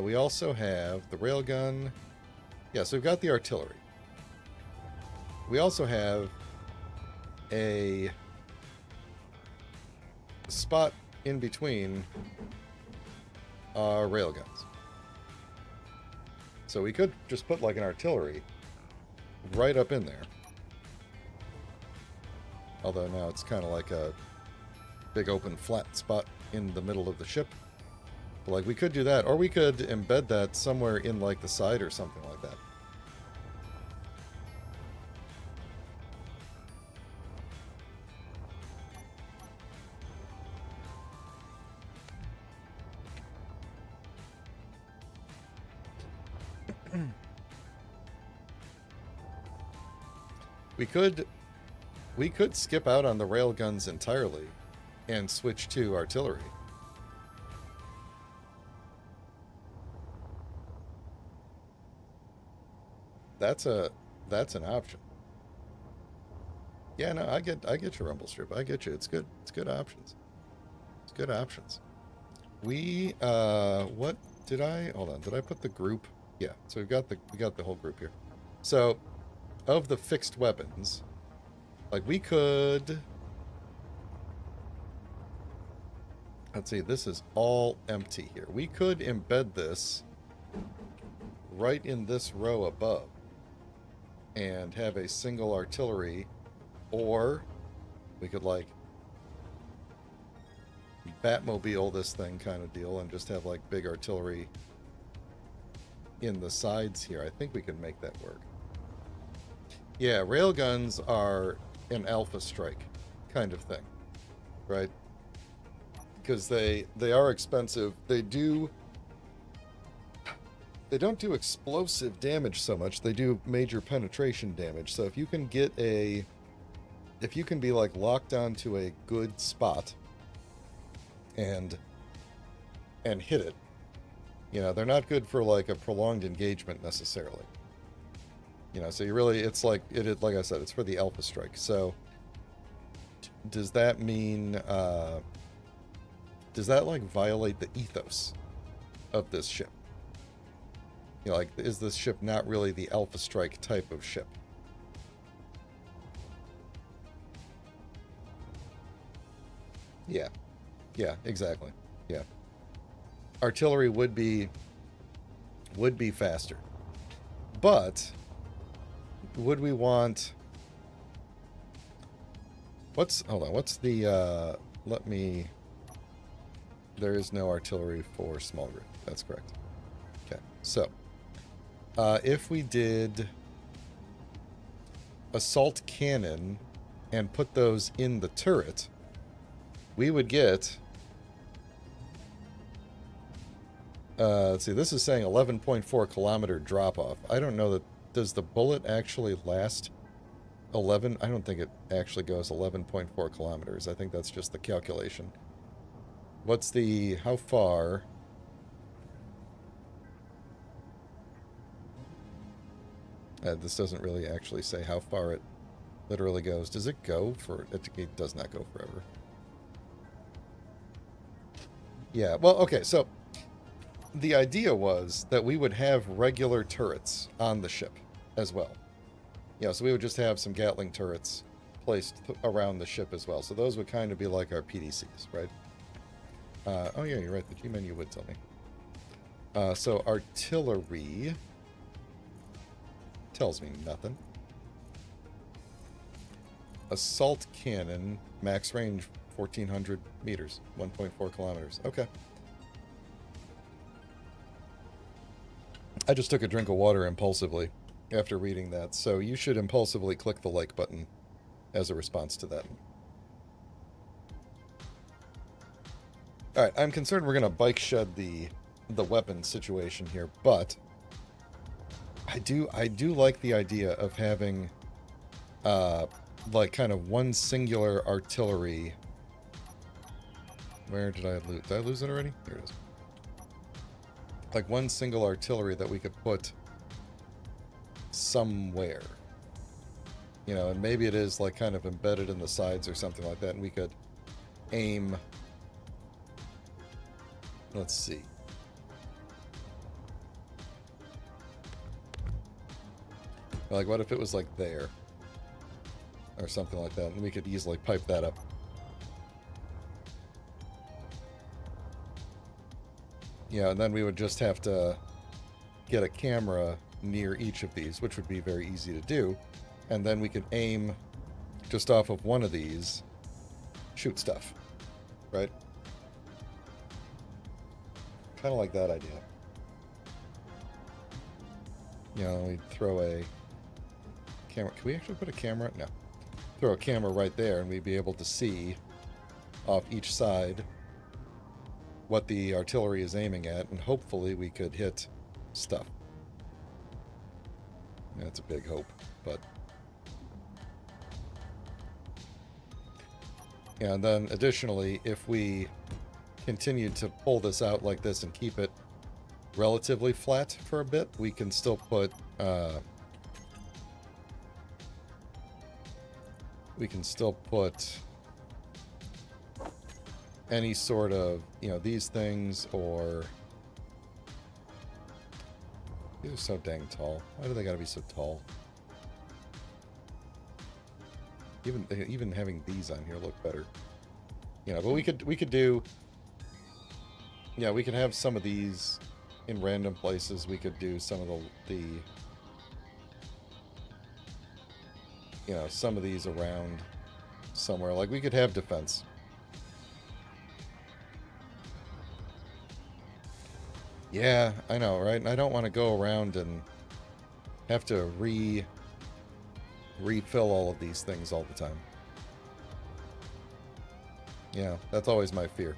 We also have the railgun. Yeah, so we've got the artillery. We also have a spot in between our railguns. So we could just put like an artillery right up in there. Although now it's kind of like a big open flat spot in the middle of the ship. But like we could do that, or we could embed that somewhere in like the side or something like that. We could skip out on the railguns entirely and switch to artillery. That's an option. Yeah, no, I get your rumble strip. I get you. It's good. It's good options. It's good options. We what did I hold on, did I put the group? Yeah, so we got the whole group here. So of the fixed weapons, like we could, let's see, this is all empty here. We could embed this right in this row above and have a single artillery, or we could like Batmobile this thing kind of deal and just have like big artillery in the sides here. I think we can make that work. Yeah, railguns are an alpha strike kind of thing, right? Because they are expensive. They don't do explosive damage so much. They do major penetration damage. So if you can be like locked onto a good spot and hit it, you know, they're not good for like a prolonged engagement necessarily. You know, so you really, it's like, like I said, it's for the alpha strike. So does that mean, does that like violate the ethos of this ship? You know, like, is this ship not really the alpha strike type of ship? Yeah. Yeah, exactly. Yeah. Artillery would be faster. But would we want, hold on, what's the there is no artillery for small group. That's correct. Okay. So, if we did assault cannon and put those in the turret, we would get, let's see, this is saying 11.4 kilometer drop off. I don't know that, does the bullet actually last 11? I don't think it actually goes 11.4 kilometers. I think that's just the calculation. What's the, how far? This doesn't really actually say how far it literally goes. Does it go for, it does not go forever. Yeah, well, okay, so the idea was that we would have regular turrets on the ship as well. Yeah, so we would just have some Gatling turrets placed around the ship as well. So those would kind of be like our PDCs, right? Oh yeah, you're right. The G menu would tell me. So artillery tells me nothing. Assault cannon, max range 1,400 meters, 1.4 kilometers. Okay. I just took a drink of water impulsively after reading that, so you should impulsively click the like button as a response to that. Alright, I'm concerned we're going to bike shed the weapon situation here, but I do like the idea of having like kind of one singular artillery. Where did I lose? Did I lose it already? Here it is. Like one single artillery that we could put somewhere. You know, and maybe it is like kind of embedded in the sides or something like that, and we could aim. Let's see. Like, what if it was like there? Or something like that, and we could easily pipe that up. Yeah, and then we would just have to get a camera near each of these, which would be very easy to do. And then we could aim just off of one of these, shoot stuff, right? Kind of like that idea. You know, we'd throw a camera. Can we actually put a camera? No. Throw a camera right there, and we'd be able to see off each side what the artillery is aiming at, and hopefully we could hit stuff. That's a big hope, but... Yeah, and then additionally, if we continue to pull this out like this and keep it relatively flat for a bit, we can still put... any sort of, you know, these things, or... These are so dang tall. Why do they gotta be so tall? Even having these on here look better. You know, but we could do... Yeah, we could have some of these in random places. We could do some of the you know, some of these around somewhere. Like, we could have defense. Yeah, I know, right? And I don't want to go around and have to refill all of these things all the time. Yeah, that's always my fear.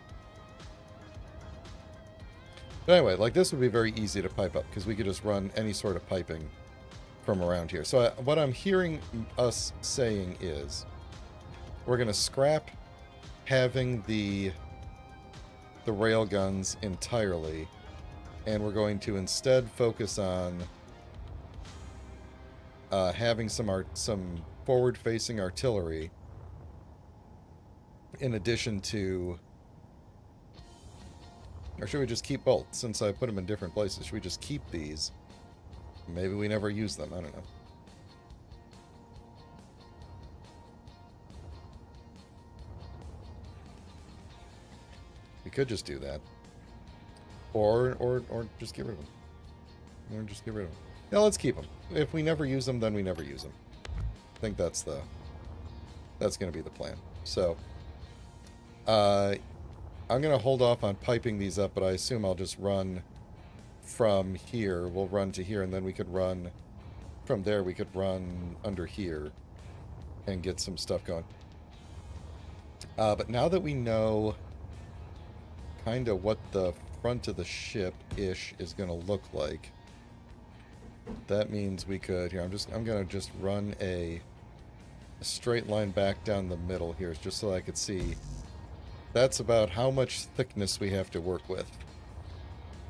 But anyway, like, this would be very easy to pipe up, because we could just run any sort of piping from around here. So what I'm hearing us saying is we're going to scrap having the rail guns entirely, and we're going to instead focus on having some forward-facing artillery, in addition to... Or should we just keep both? Since I put them in different places, should we just keep these? Maybe we never use them. I don't know. We could just do that. Or just get rid of them. Or just get rid of them. Yeah, let's keep them. If we never use them, then we never use them. I think that's going to be the plan. So, I'm going to hold off on piping these up, but I assume I'll just run from here. We'll run to here, and then we could run from there. We could run under here and get some stuff going. But now that we know kind of what the front of the ship-ish is going to look like, that means we could... Here, I'm going to just run a straight line back down the middle here, just so I could see... That's about how much thickness we have to work with.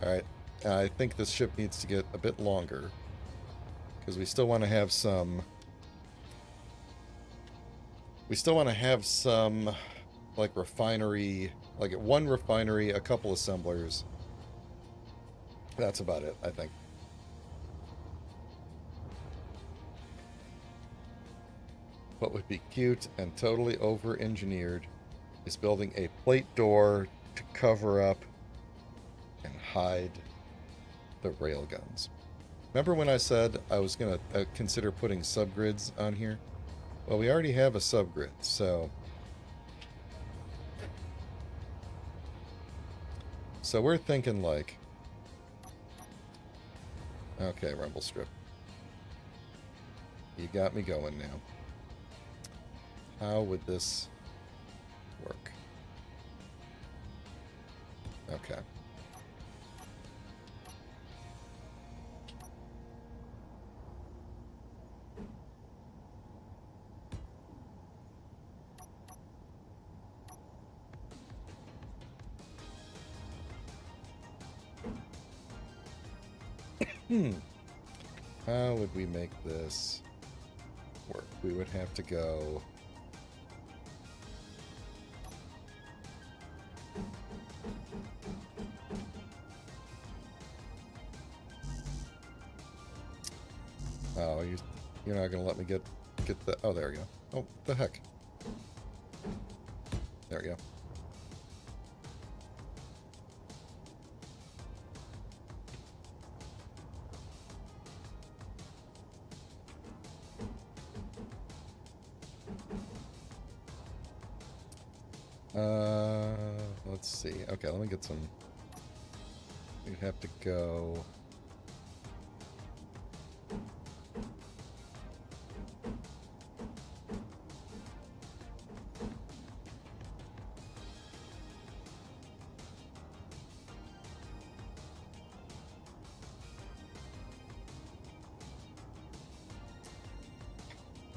Alright, I think this ship needs to get a bit longer, because we still want to have some... We still want to have some, like, refinery... Like, one refinery, a couple assemblers. That's about it, I think. What would be cute and totally over-engineered is building a plate door to cover up and hide the railguns. Remember when I said I was going to consider putting subgrids on here? Well, we already have a subgrid, so... So we're thinking like... Okay, rumble strip. You got me going now. How would this work? Okay. How would we make this work. We would have to go... Oh, you're not going to let me get the... Oh, there we go. Oh, the heck. There we go. Let's see. Okay, let me get some... We'd have to go...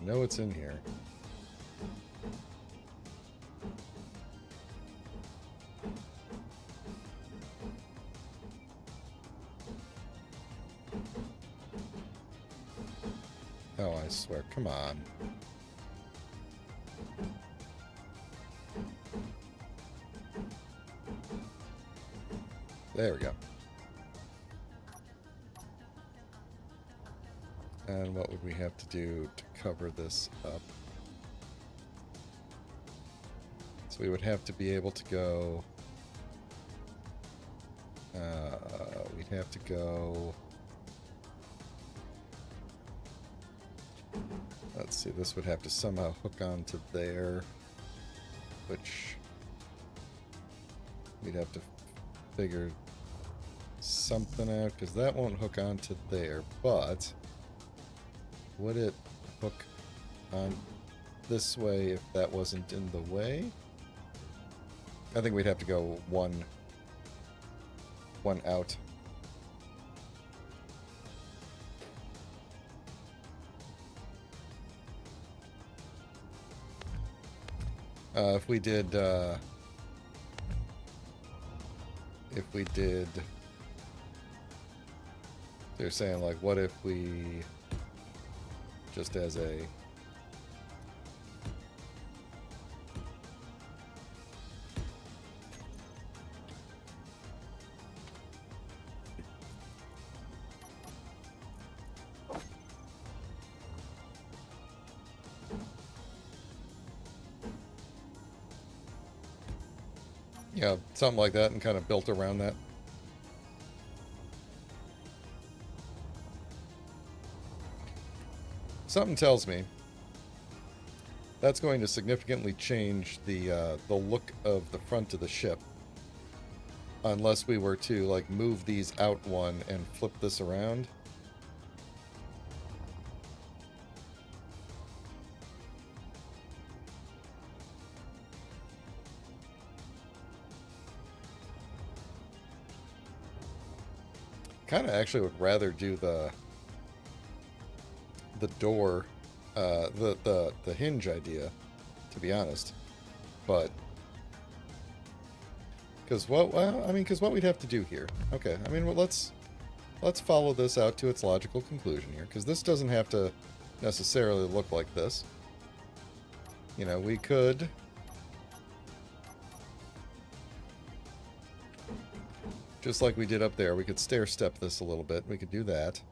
I know it's in here. Oh, I swear. Come on. There we go. And what would we have to do to cover this up? So we would have to be able to go... we'd have to go... Let's see, this would have to somehow hook onto there, which we'd have to figure something out, because that won't hook onto there, but would it hook on this way if that wasn't in the way? I think we'd have to go one out. If we did, they're saying, like, what if we just as a... Yeah, something like that, and kind of built around that. Something tells me that's going to significantly change the look of the front of the ship, unless we were to like move these out one and flip this around. Kind of actually would rather do the door, the hinge idea, to be honest, but because what we'd have to do here. Okay, I mean, well, let's follow this out to its logical conclusion here, because this doesn't have to necessarily look like this. You know, we could just like we did up there, we could stair step this a little bit. We could do that.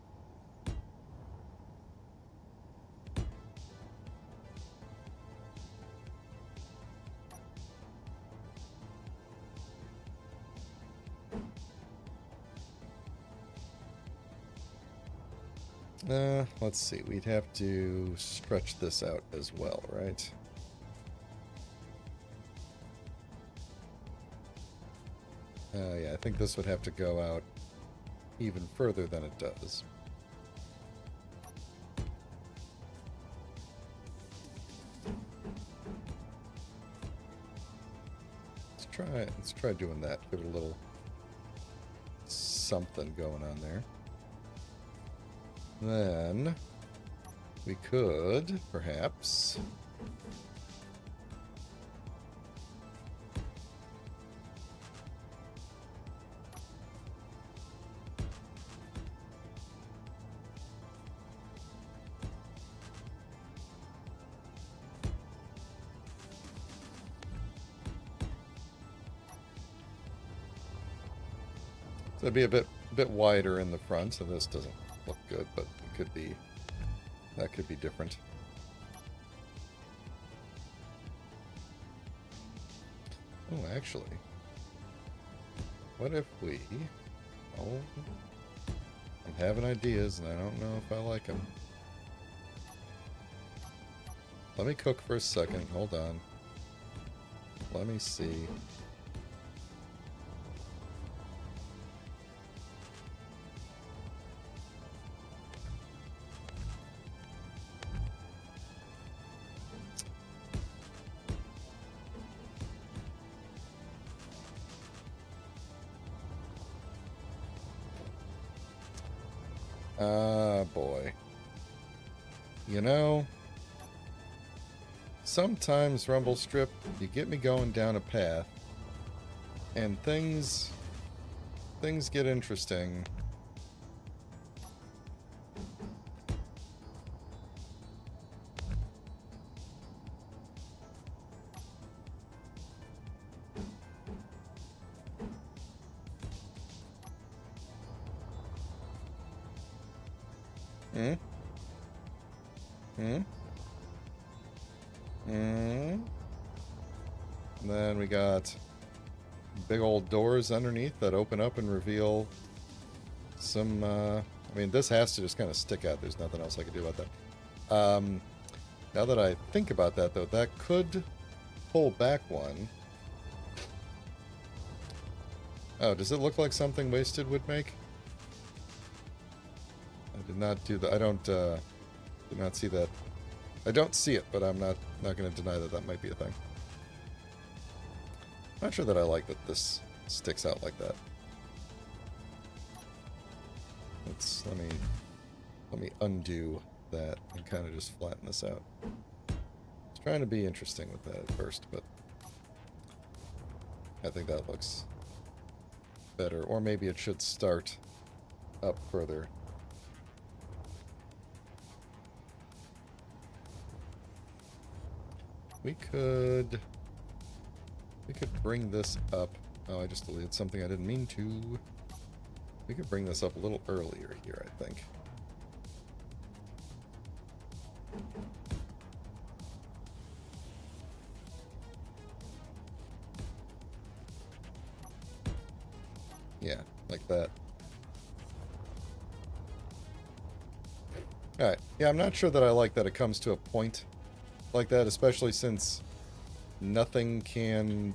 Let's see. We'd have to stretch this out as well, right? Yeah, I think this would have to go out even further than it does. Let's try doing that. Give it a little something going on there. Then we could perhaps So it'd be a bit wider in the front, so this doesn't look good, but it could be, that could be different. Oh, actually, what if we, oh, I'm having ideas and I don't know if I like them. Let me cook for a second, hold on. Let me see. Ah, boy. You know, sometimes, Rumble Strip, you get me going down a path, and things get interesting. Hmm? Hmm? Hmm? And then we got big old doors underneath that open up and reveal some, I mean, this has to just kind of stick out. There's nothing else I can do about that. Now that I think about that, though, that could pull back one. Oh, does it look like something Wasted would make? I did not do that. I don't, did not see that. I don't see it, but I'm not going to deny that that might be a thing. Not sure that I like that this sticks out like that. Let me undo that and kind of just flatten this out. I was trying to be interesting with that at first, but I think that looks better. Or maybe it should start up further. We could bring this up. Oh, I just deleted something I didn't mean to. We could bring this up a little earlier here, I think. Yeah, like that. Alright, yeah, I'm not sure that I like that it comes to a point like that, especially since nothing can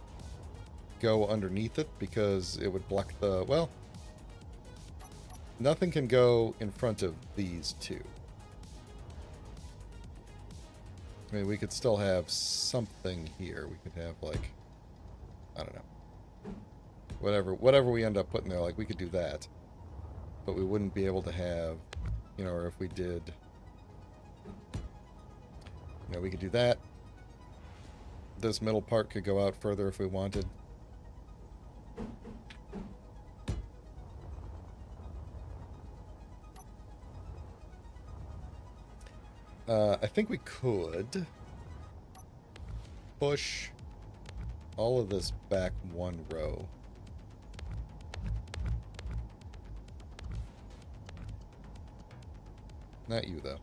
go underneath it because it would block the, well, nothing can go in front of these two. I mean, we could still have something here. We could have, like, I don't know. Whatever we end up putting there, like, we could do that. But we wouldn't be able to have, you know, or if we did, you know, we could do that. This middle part could go out further if we wanted. I think we could push all of this back one row. Not you, though.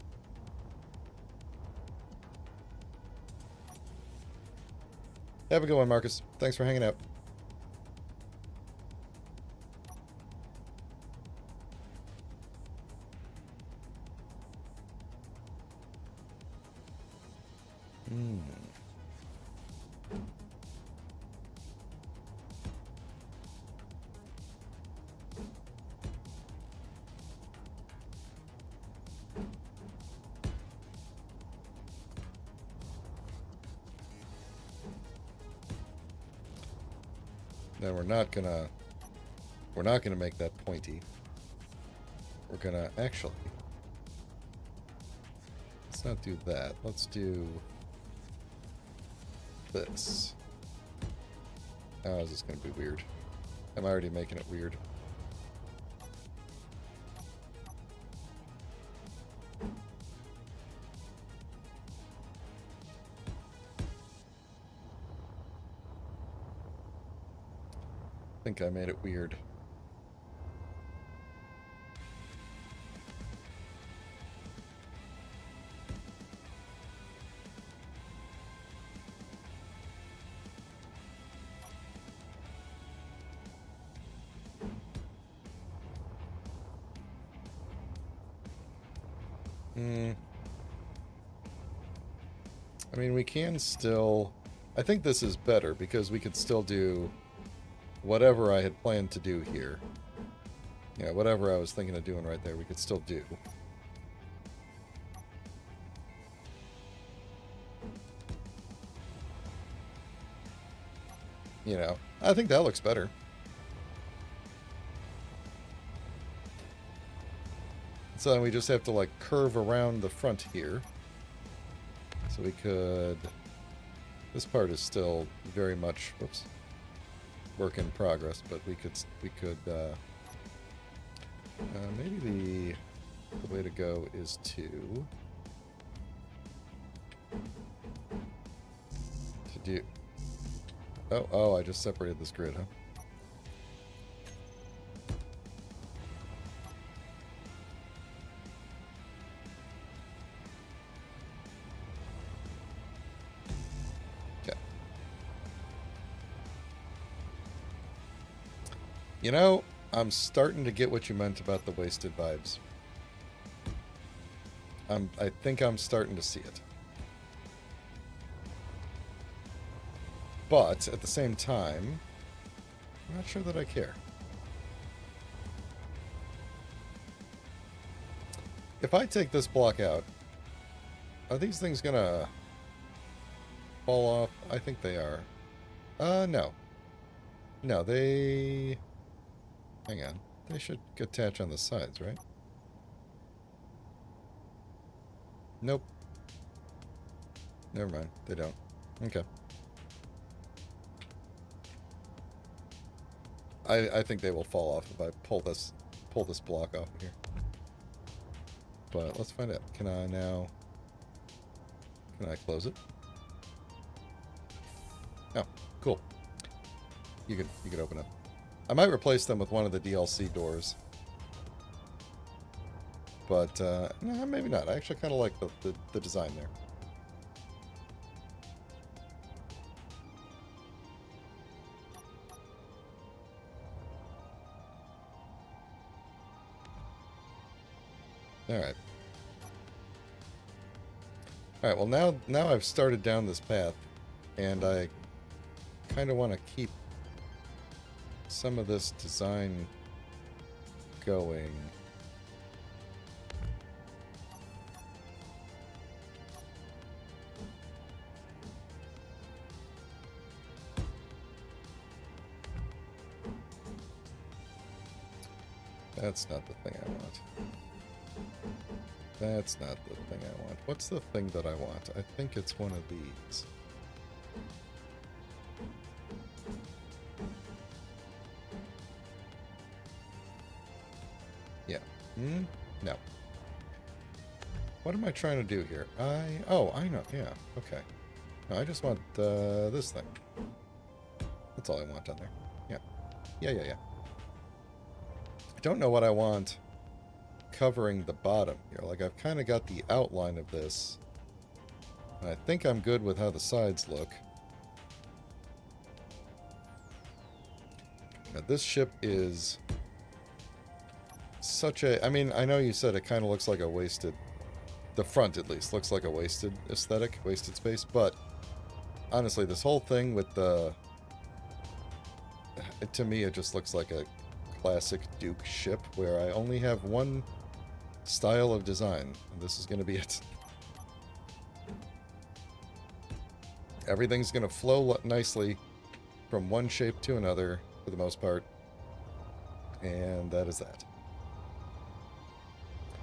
Have a good one, Marcus. Thanks for hanging out. Then we're not gonna make that pointy. We're gonna actually, let's not do that. Let's do this. How is this gonna be weird? I'm already making it weird. I think I made it weird. I mean, we can still... I think this is better because we could still do whatever I had planned to do here. Yeah, whatever I was thinking of doing right there, we could still do. You know, I think that looks better. So then we just have to, like, curve around the front here. So we could... This part is still very much, whoops, work in progress, but we could maybe the way to go is to do, oh, I just separated this grid, huh? You know, I'm starting to get what you meant about the wasted vibes. I think I'm starting to see it. But, at the same time, I'm not sure that I care. If I take this block out, are these things gonna fall off? I think they are. No. No, they... Hang on. They should attach on the sides, right? Nope. Never mind. They don't. Okay. I think they will fall off if I pull this block off of here. But let's find out. Can I close it? Oh, cool. You can open it. I might replace them with one of the DLC doors. But, no, maybe not. I actually kind of like the design there. Alright. Alright, well now I've started down this path, and I kind of want to keep some of this design going. That's not the thing I want. That's not the thing I want. What's the thing that I want? I think it's one of these. Yeah. No. What am I trying to do here? Oh, I know. Yeah. Okay. No, I just want this thing. That's all I want on there. Yeah. Yeah. I don't know what I want covering the bottom here. Like, I've kind of got the outline of this. And I think I'm good with how the sides look. Now, this ship is such a... I mean, I know you said it kind of looks like a wasted... The front, at least, looks like a wasted aesthetic, wasted space, but honestly, this whole thing with the... To me, it just looks like a classic Duke ship where I only have one style of design, and this is going to be it. Everything's going to flow nicely from one shape to another, for the most part, and that is that.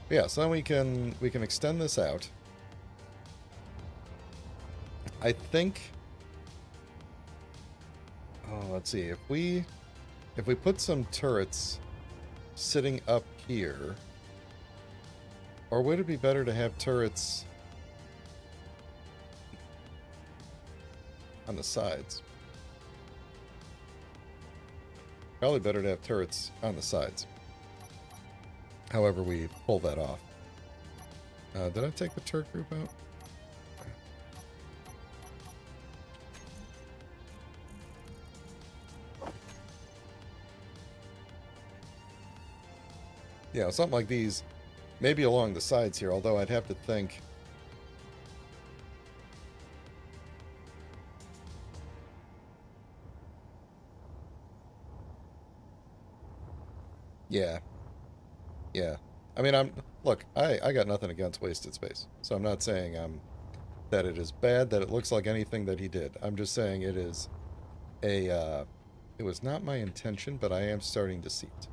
But yeah, so then we can extend this out. I think... Oh, let's see. If we put some turrets sitting up here, or would it be better to have turrets on the sides? Probably better to have turrets on the sides. However we pull that off. Did I take the turret group out? Yeah, something like these Maybe along the sides here, although I'd have to think. Yeah. Yeah. I mean, look, I got nothing against wasted space. So I'm not saying that it is bad, that it looks like anything that he did. I'm just saying it is it was not my intention, but I am starting to see it.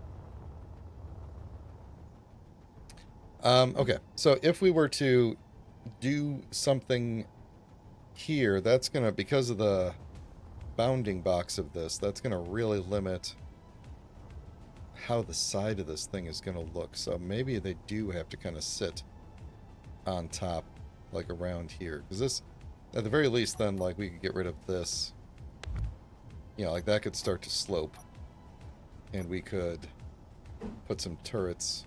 Okay, so if we were to do something here, that's gonna, because of the bounding box of this, that's gonna really limit how the side of this thing is gonna look. So maybe they do have to kind of sit on top, like around here, because this, at the very least, then like we could get rid of this. You know, like that could start to slope, and we could put some turrets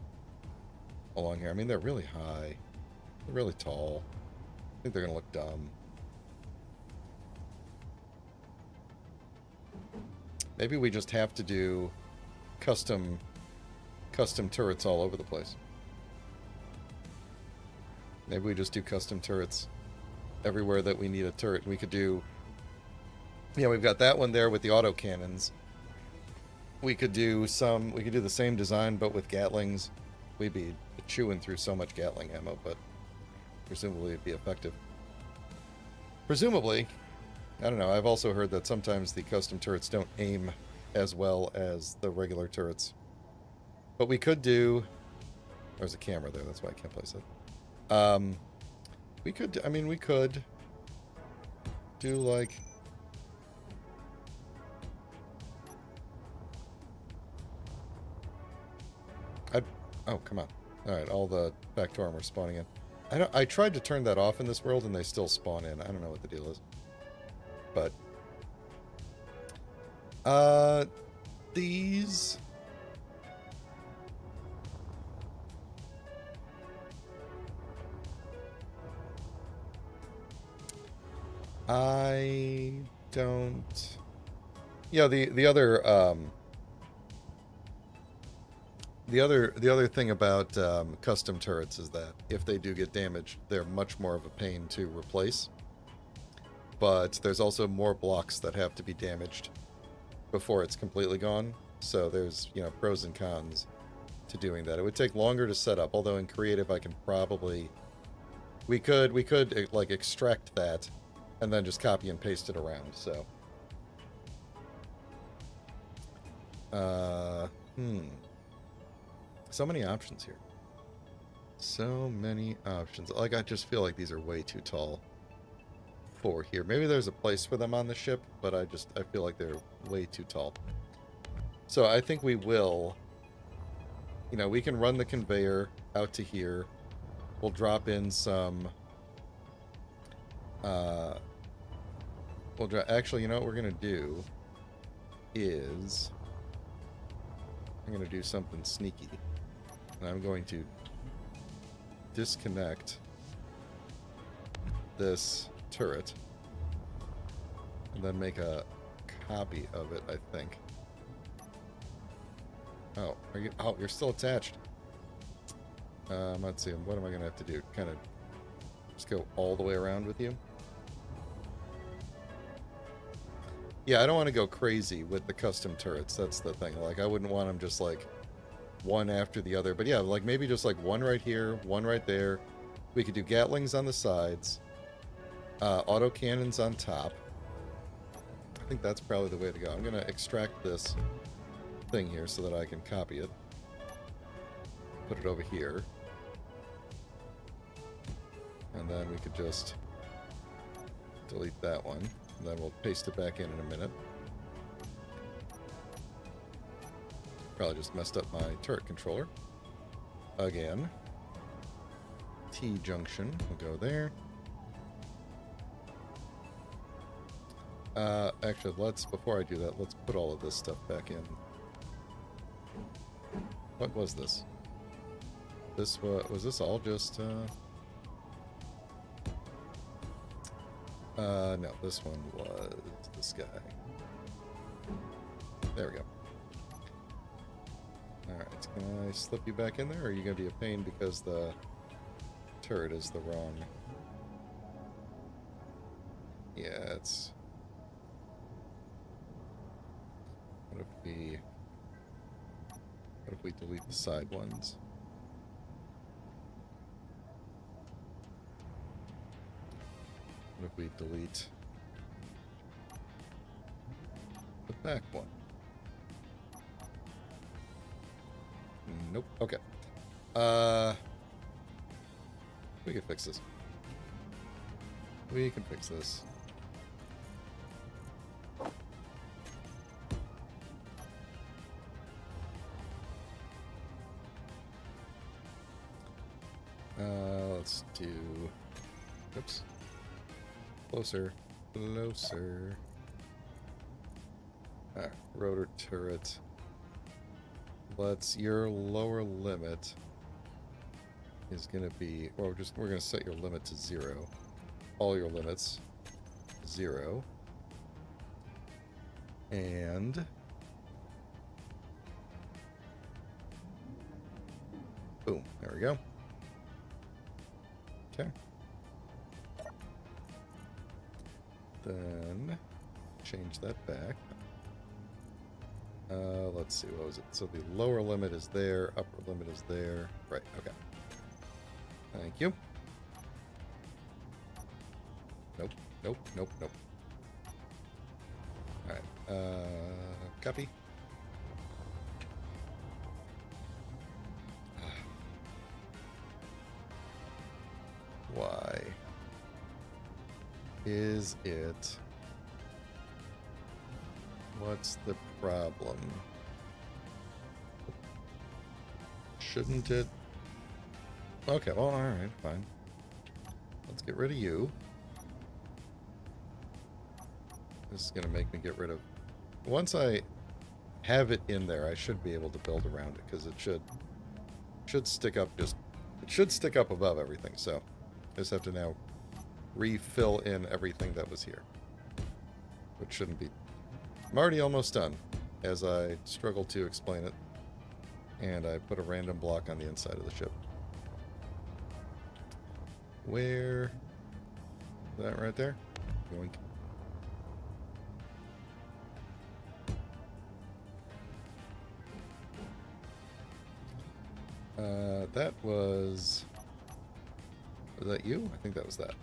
along here. I mean, they're really high. They're really tall. I think they're going to look dumb. Maybe we just have to do custom turrets all over the place. Maybe we just do custom turrets everywhere that we need a turret. We could do... Yeah, we've got that one there with the autocannons. We could do the same design, but with Gatlings. We'd be chewing through so much Gatling ammo, but presumably it'd be effective. Presumably, I don't know, I've also heard that sometimes the custom turrets don't aim as well as the regular turrets. But we could do... There's a camera there, that's why I can't place it. We could, I mean, we could do like... Oh, come on. Alright, all the back to armor spawning in. I tried to turn that off in this world and they still spawn in. I don't know what the deal is. But these I don't... Yeah, the other thing about custom turrets is that if they do get damaged, they're much more of a pain to replace. But there's also more blocks that have to be damaged before it's completely gone. So there's, you know, pros and cons to doing that. It would take longer to set up, although in creative I can probably... We could like extract that and then just copy and paste it around, so... So many options here. So many options. Like, I just feel like these are way too tall for here. Maybe there's a place for them on the ship, but I feel like they're way too tall. So I think we will... You know, we can run the conveyor out to here. We'll drop in some... Actually, you know what we're going to do is... I'm going to do something sneaky. And I'm going to disconnect this turret and then make a copy of it, I think. Oh, you're still attached. Let's see, what am I going to have to do? Kind of just go all the way around with you? Yeah, I don't want to go crazy with the custom turrets. That's the thing. Like, I wouldn't want them just, like, one after the other. But yeah, like, maybe just, like, one right here, one right there. We could do Gatlings on the sides. Autocannons on top. I think that's probably the way to go. I'm going to extract this thing here so that I can copy it. Put it over here. And then we could just delete that one. And then we'll paste it back in a minute. Probably just messed up my turret controller. Again. T-junction. We'll go there. Actually, before I do that, let's put all of this stuff back in. What was this? Was this all just, no, this one was this guy. There we go. Alright, can I slip you back in there, or are you going to be a pain because the turret is the wrong... Yeah, it's... What if we delete the side ones? What if we delete the back one? Nope. Okay. We can fix this. We can fix this. Let's do... Oops. Closer. Closer. Alright, rotor turret. Your lower limit is going to be... Well, we're going to set your limit to 0. All your limits. 0. And... Boom. There we go. Okay. Then change that back. Let's see, what was it? So the lower limit is there, upper limit is there. Right, okay. Thank you. Nope, nope, nope, nope. Alright, copy. Why is it? What's the problem? Shouldn't it? Okay, well, alright, fine. Let's get rid of you. This is going to make me get rid of... Once I have it in there, I should be able to build around it, because it should stick up just... It should stick up above everything, so... Just have to now refill in everything that was here. Which shouldn't be... I'm already almost done, as I struggle to explain it. And I put a random block on the inside of the ship. Where... That right there? Yoink. That was... Was that you? I think that was that.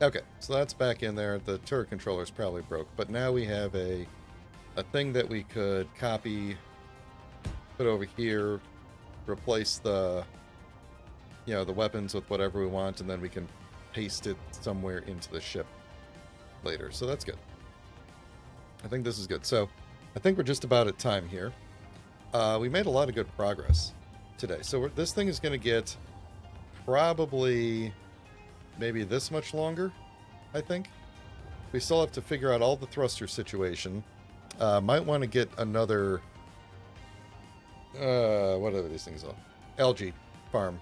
Okay, so that's back in there. The turret controller's probably broke, but now we have a thing that we could copy, put over here, replace the, you know, the weapons with whatever we want, and then we can paste it somewhere into the ship later. So that's good. I think this is good. So I think we're just about at time here. We made a lot of good progress today. So this thing is going to get probably maybe this much longer, I think. We still have to figure out all the thruster situation. Might want to get another... what are these things on? Algae farm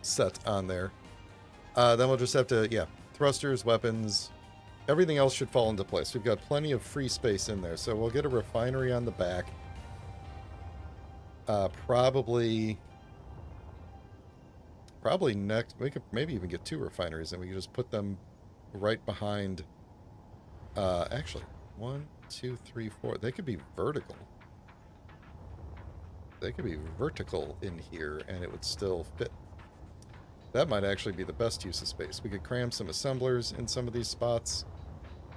set on there. Then we'll just have to, yeah, thrusters, weapons, everything else should fall into place. We've got plenty of free space in there, so we'll get a refinery on the back. Probably next, we could maybe even get 2 refineries, and we could just put them right behind, actually, 1, 2, 3, 4, they could be vertical. They could be vertical in here, and it would still fit. That might actually be the best use of space. We could cram some assemblers in some of these spots.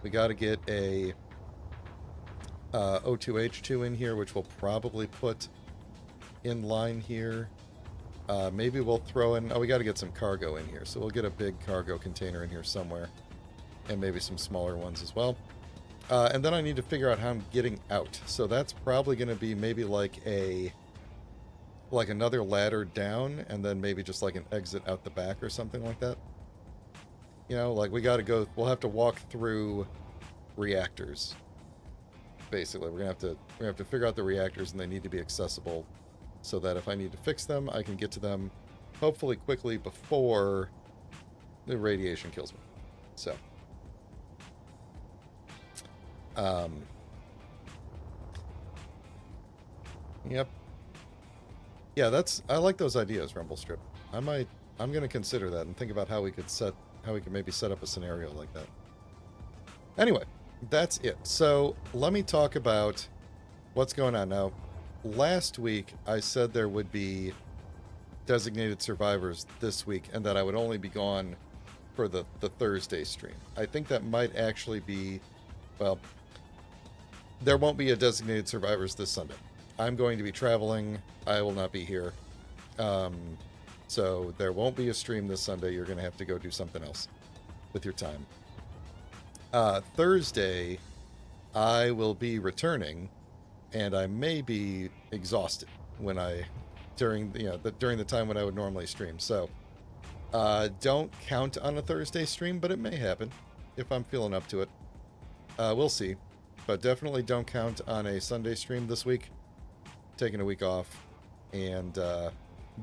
We got to get a O2H2 in here, which we'll probably put in line here. Maybe we'll throw in... Oh, we got to get some cargo in here. So we'll get a big cargo container in here somewhere. And maybe some smaller ones as well. And then I need to figure out how I'm getting out. So that's probably going to be maybe like another ladder down, and then maybe just like an exit out the back or something like that. You know, like we got to go... We'll have to walk through reactors. Basically, we're gonna have to figure out the reactors, and they need to be accessible, so that if I need to fix them, I can get to them hopefully quickly before the radiation kills me. So, Yep. Yeah, I like those ideas, Rumble Strip. I'm gonna consider that and think about how we could maybe set up a scenario like that. Anyway, that's it. So let me talk about what's going on now. Last week I said there would be designated survivors this week and that I would only be gone for the Thursday stream. I think that might actually be, well, there won't be a designated survivors this Sunday. I'm going to be traveling. I will not be here. So there won't be a stream this Sunday. You're going to have to go do something else with your time. Thursday, I will be returning, and I may be exhausted during the time when I would normally stream. So don't count on a Thursday stream, but it may happen if I'm feeling up to it. We'll see. But definitely don't count on a Sunday stream this week. Taking a week off. And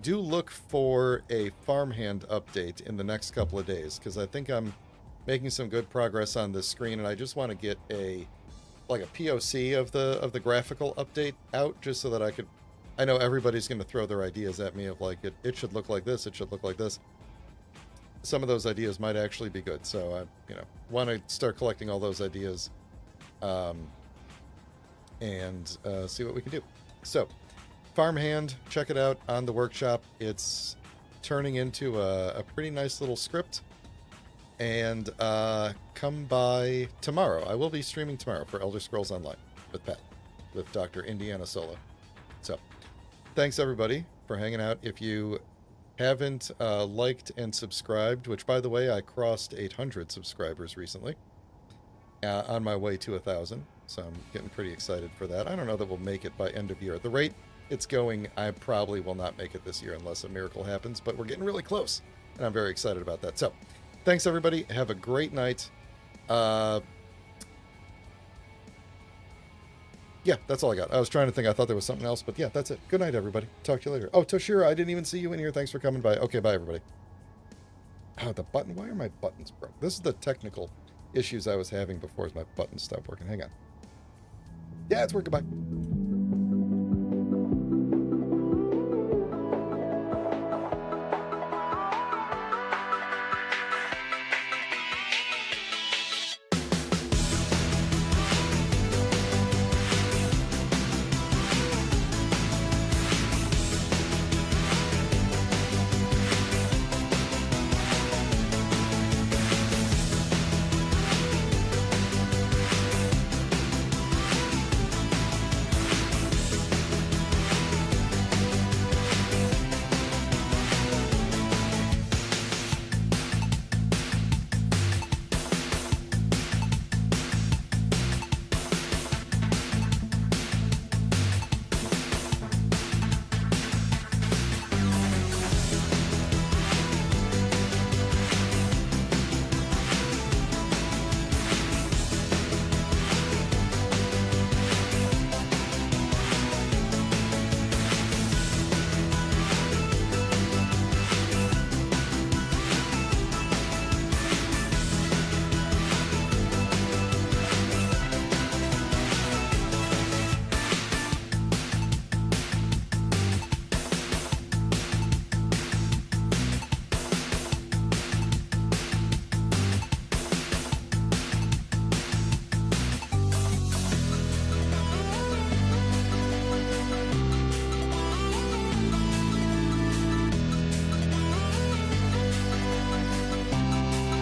do look for a farmhand update in the next couple of days, because I think I'm making some good progress on this screen, and I just want to get a POC of the graphical update out, just so that I know everybody's going to throw their ideas at me of like, it should look like this, it should look like this. Some of those ideas might actually be good, so I want to start collecting all those ideas and see what we can do. So, Farmhand, check it out on the workshop. It's turning into a pretty nice little script. And come by tomorrow. I will be streaming tomorrow for Elder Scrolls Online with Pat, with Dr. Indiana Solo. So, thanks everybody for hanging out. If you haven't liked and subscribed, which by the way, I crossed 800 subscribers recently, on my way to 1,000. So I'm getting pretty excited for that. I don't know that we'll make it by end of year. At the rate it's going, I probably will not make it this year unless a miracle happens, but we're getting really close, and I'm very excited about that. So, thanks everybody. Have a great night. Yeah, that's all I got. I was trying to think. I thought there was something else, but yeah, that's it. Good night, everybody. Talk to you later. Oh, Toshira, I didn't even see you in here. Thanks for coming by. Okay, bye, everybody. Oh, the button. Why are my buttons broke? This is the technical issues I was having before my buttons stopped working. Hang on. Yeah, it's working. Bye.